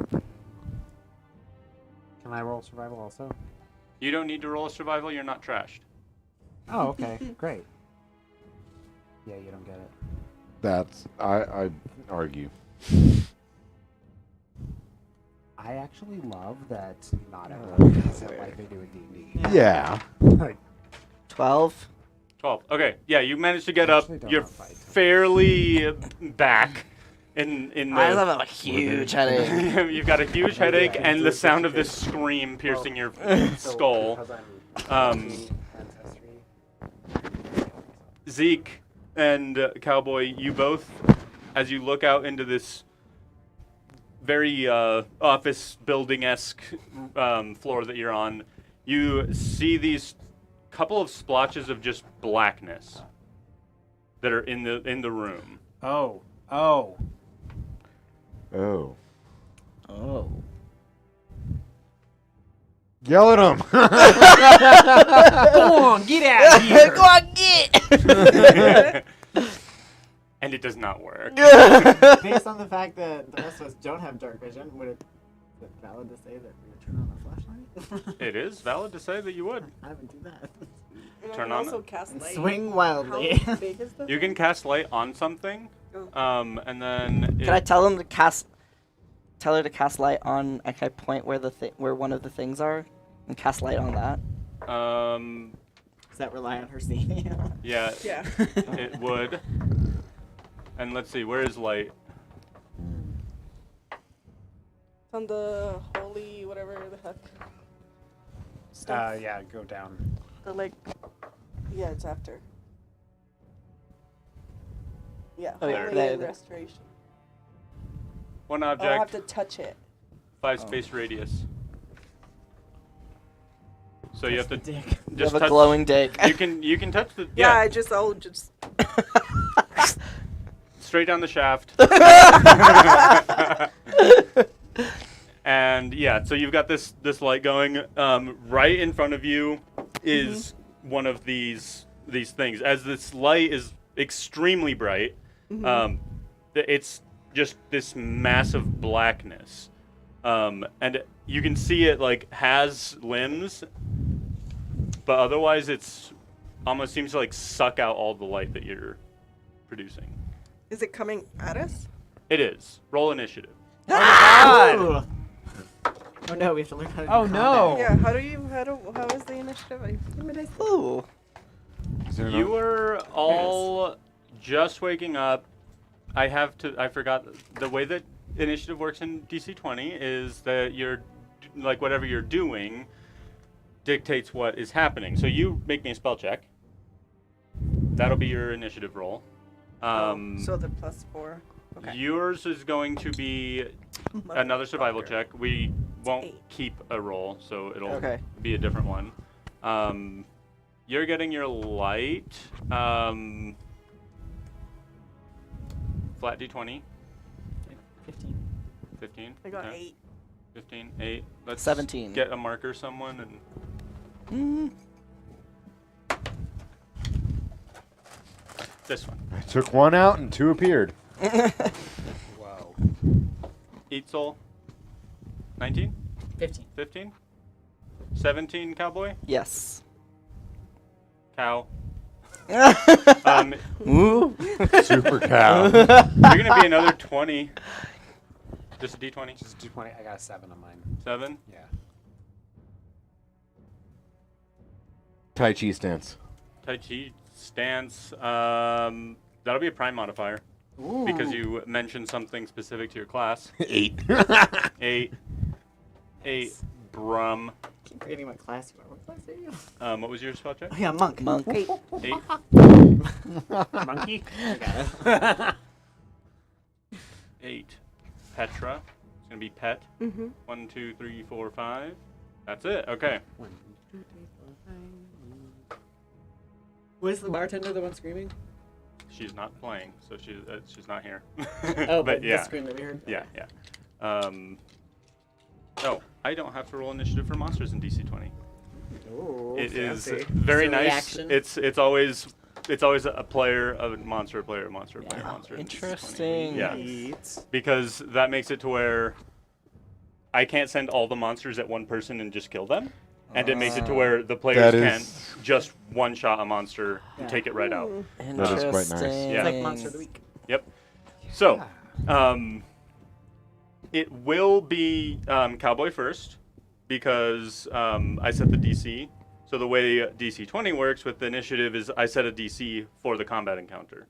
S5: Can I roll survival also?
S4: You don't need to roll a survival, you're not trashed.
S5: Oh, okay, great. Yeah, you don't get it.
S6: That's I argue.
S5: I actually love that not everyone does it like they do in D&D.
S6: Yeah.
S5: Like,
S3: 12.
S4: 12. Okay, yeah, you managed to get
S5: I
S4: up.
S5: actually don't
S4: You're
S5: know if I do.
S4: fairly back in
S3: I
S4: the.
S3: have a huge headache.
S4: You've got a huge headache and the sound of this scream piercing your skull. Zeke and Cowboy, you both, as you look out into this very office building-esque floor that you're on, you see these couple of splotches of just blackness that are in the room.
S5: Oh.
S6: Oh.
S3: Oh.
S6: Yell at them.
S5: Go on, get out of here!
S3: Go on, get!
S4: And it does not work.
S1: Based on the fact that the rest of us don't have dark vision, is it valid to say that we would turn on the flashlight?
S4: It is valid to say that you would.
S1: I would do that.
S2: And I
S4: Turn
S2: can
S4: on
S2: also
S4: it.
S2: cast
S1: And
S2: light.
S1: swing
S2: How
S1: wildly.
S2: big is the
S4: You can cast light on something, and then
S3: Can I tell him to cast? Tell her to cast light on. Can I point where where one of the things are, and cast light on that?
S1: Does that rely on her seeing you?
S4: Yeah,
S2: Yeah.
S4: it would. And let's see, where is light?
S2: It's on the holy whatever the heck. Stuff.
S5: Yeah, go down.
S2: The like. Yeah, it's after. Yeah.
S3: Oh, yeah,
S2: holy
S3: there,
S2: and
S3: there.
S2: restoration.
S4: One
S2: Oh, I have
S4: object,
S2: to touch it.
S4: 5 space radius. So you have to
S1: Dick.
S3: You
S4: just
S3: have a
S4: touch.
S3: glowing dick.
S4: You can touch the
S2: Yeah,
S4: yeah
S2: I'll just.
S4: straight down the shaft. And yeah, so you've got this light going. Right in front of you is one of these things. As this light is extremely bright, it's just this massive blackness, and you can see it like has limbs, but otherwise it's almost seems to like suck out all the light that you're producing.
S2: Is it coming at us?
S4: It is. Roll initiative.
S1: Ooh. Oh no, we have to learn how to do
S5: Oh,
S1: combat.
S5: no.
S2: Yeah. How is the initiative? What did I say?
S3: Ooh.
S6: Is there
S4: You
S6: no-
S4: were all just waking up. I forgot the way that initiative works in DC20 is that you're like whatever you're doing dictates what is happening. So you make me a spell check. That'll be your initiative roll.
S2: So the +4. Okay.
S4: Yours is going to be another survival
S2: Motherfucker.
S4: check. We won't
S2: 8.
S4: keep a roll, so it'll
S3: Okay.
S4: be a different one. You're getting your light. Flat D20.
S1: 15.
S4: 15.
S2: I got
S4: okay.
S2: 8.
S4: 15. 8. Let's
S3: 17.
S4: get a marker, someone, and this one.
S6: I took one out and 2 appeared.
S5: Whoa.
S4: Eat soul. 19.
S1: 15.
S4: 15. 17. Cowboy.
S3: Yes.
S4: Cow.
S3: Ooh.
S6: Super cow.
S4: You're gonna be another 20. Just a D20.
S5: Just do 20. I got a 7 on mine.
S4: 7.
S5: Yeah.
S6: Tai Chi stance.
S4: Tai Chi stance. That'll be a prime modifier because you mentioned something specific to your class.
S6: 8.
S4: 8. 8. Brum.
S1: Keep forgetting what class you are. What class are you?
S4: What was your spell check?
S1: Oh, yeah, monk.
S3: Monk.
S1: 8.
S4: 8.
S5: Monkey?
S1: I got it.
S4: 8. Petra. It's gonna be pet.
S2: Mm-hmm.
S4: 1, 2, 3, 4, 5. That's it. Okay.
S5: 1, 2, 3, 4, 5.
S1: Was the bartender the one screaming?
S4: She's not playing, so she's not here.
S1: Oh, but
S4: yeah.
S1: the scream that we heard?
S4: Yeah, yeah. Oh, I don't have to roll initiative for monsters in DC20.
S1: Ooh,
S4: It is
S1: fancy.
S4: very
S1: So
S4: nice.
S1: reaction?
S4: It's always a player, a monster, a player, a monster, a player, a monster. in DC20.
S3: Interesting.
S4: Yeah,
S1: Neat.
S4: because that makes it to where I can't send all the monsters at one person and just kill them, and it makes it to where the players
S6: That
S4: can
S6: is-
S4: just one-shot a monster
S1: Yeah.
S4: and take it right out.
S3: Interesting.
S6: That is quite nice.
S4: Yeah.
S1: It's like Monster of the Week.
S4: Yep. So, it will be Cowboy first because I set the DC. So the way DC20 works with the initiative is I set a DC for the combat encounter.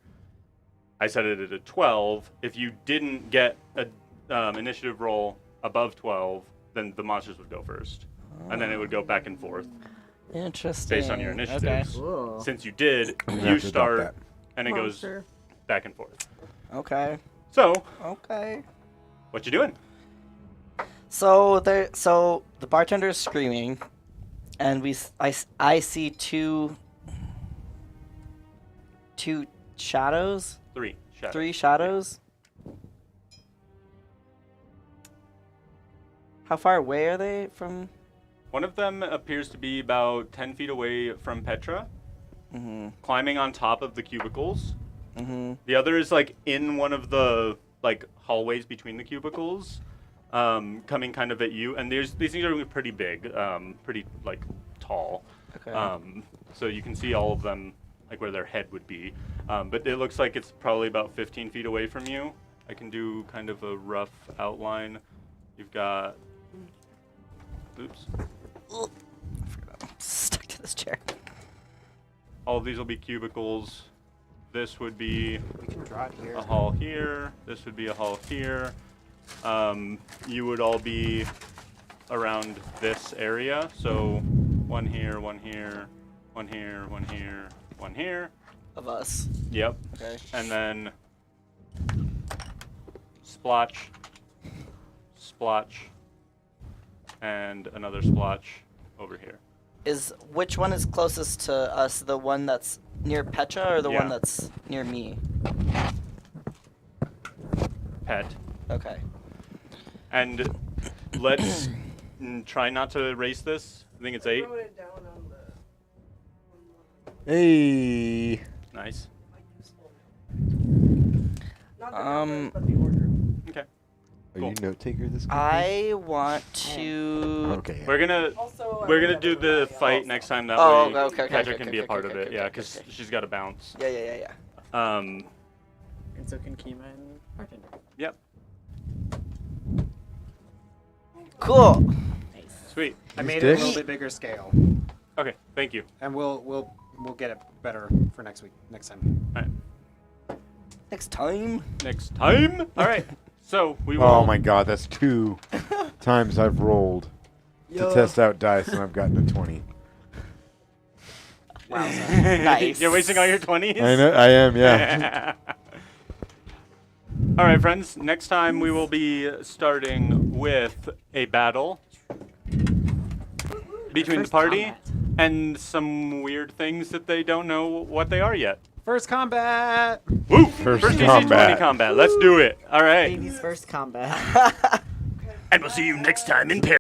S4: I set it at a 12. If you didn't get a initiative roll above 12, then the monsters would go first. And then it would go back and forth
S3: Interesting.
S4: based on your initiatives.
S1: Cool.
S4: Since you did,
S6: I'm gonna
S4: you
S6: have to adopt
S4: start,
S6: that.
S4: and it goes
S2: Monster.
S4: back and forth.
S3: Okay.
S4: So,
S3: Okay.
S4: what you doing?
S3: So the bartender is screaming, and I see two shadows,
S4: 3 shadows.
S3: 3 shadows. How far away are they from?
S4: One of them appears to be about 10 feet away from Petra, climbing on top of the cubicles. The other is like in one of the like hallways between the cubicles, coming kind of at you. And these things are really pretty big, pretty like tall.
S3: Okay.
S4: So you can see all of them, like where their head would be. But it looks like it's probably about 15 feet away from you. I can do kind of a rough outline. You've got. Oops.
S3: I forgot. I'm stuck to this chair.
S4: All of these will be cubicles. This would be
S5: We can draw it here.
S4: a hall here. This would be a hall here. You would all be around this area. So one here, one here, one here, one here, one here.
S3: Of us.
S4: Yep.
S3: Okay.
S4: And then splotch, splotch, and another splotch over here.
S3: Which one is closest to us? The one that's near Petra or the
S4: Yeah.
S3: one that's near me?
S4: Pet.
S3: Okay.
S4: And let's try not to erase this. I think it's 8.
S2: it down on the.
S6: Hey.
S4: Nice.
S2: Not
S3: the numbers,
S2: but the order.
S4: Okay.
S6: Are
S4: Cool.
S6: you note taker this?
S3: I want to.
S6: Okay.
S4: We're gonna
S2: Also,
S4: we're gonna do the fight next time. That
S3: Oh,
S4: way
S3: okay,
S4: Petra
S3: okay,
S4: can be a
S3: okay,
S4: part
S3: okay,
S4: of it.
S3: okay,
S4: Yeah,
S3: okay,
S4: because
S3: okay.
S4: she's got to bounce.
S3: Yeah.
S4: Um.
S1: And so can Kima and bartender.
S4: Yep.
S3: Cool.
S4: Sweet.
S5: I
S6: Use
S5: made it a
S6: dish?
S5: little bit bigger scale,
S4: Okay. Thank you.
S5: and we'll get it better for next time.
S4: All right.
S3: Next time.
S4: Next time. All right. So we will.
S6: Oh my god, that's 2 times I've rolled to test out dice and I've gotten a 20.
S3: Nice.
S4: You're wasting all your 20s.
S6: I know, I am, yeah.
S4: All right, friends. Next time we will be starting with a battle between the
S1: First
S4: party
S1: combat.
S4: and some weird things that they don't know what they are yet.
S5: First combat.
S4: Woo!
S6: First
S4: DC20
S6: combat.
S4: combat. Let's do it. All right.
S1: Baby's first combat.
S7: And we'll see you next time in Paris.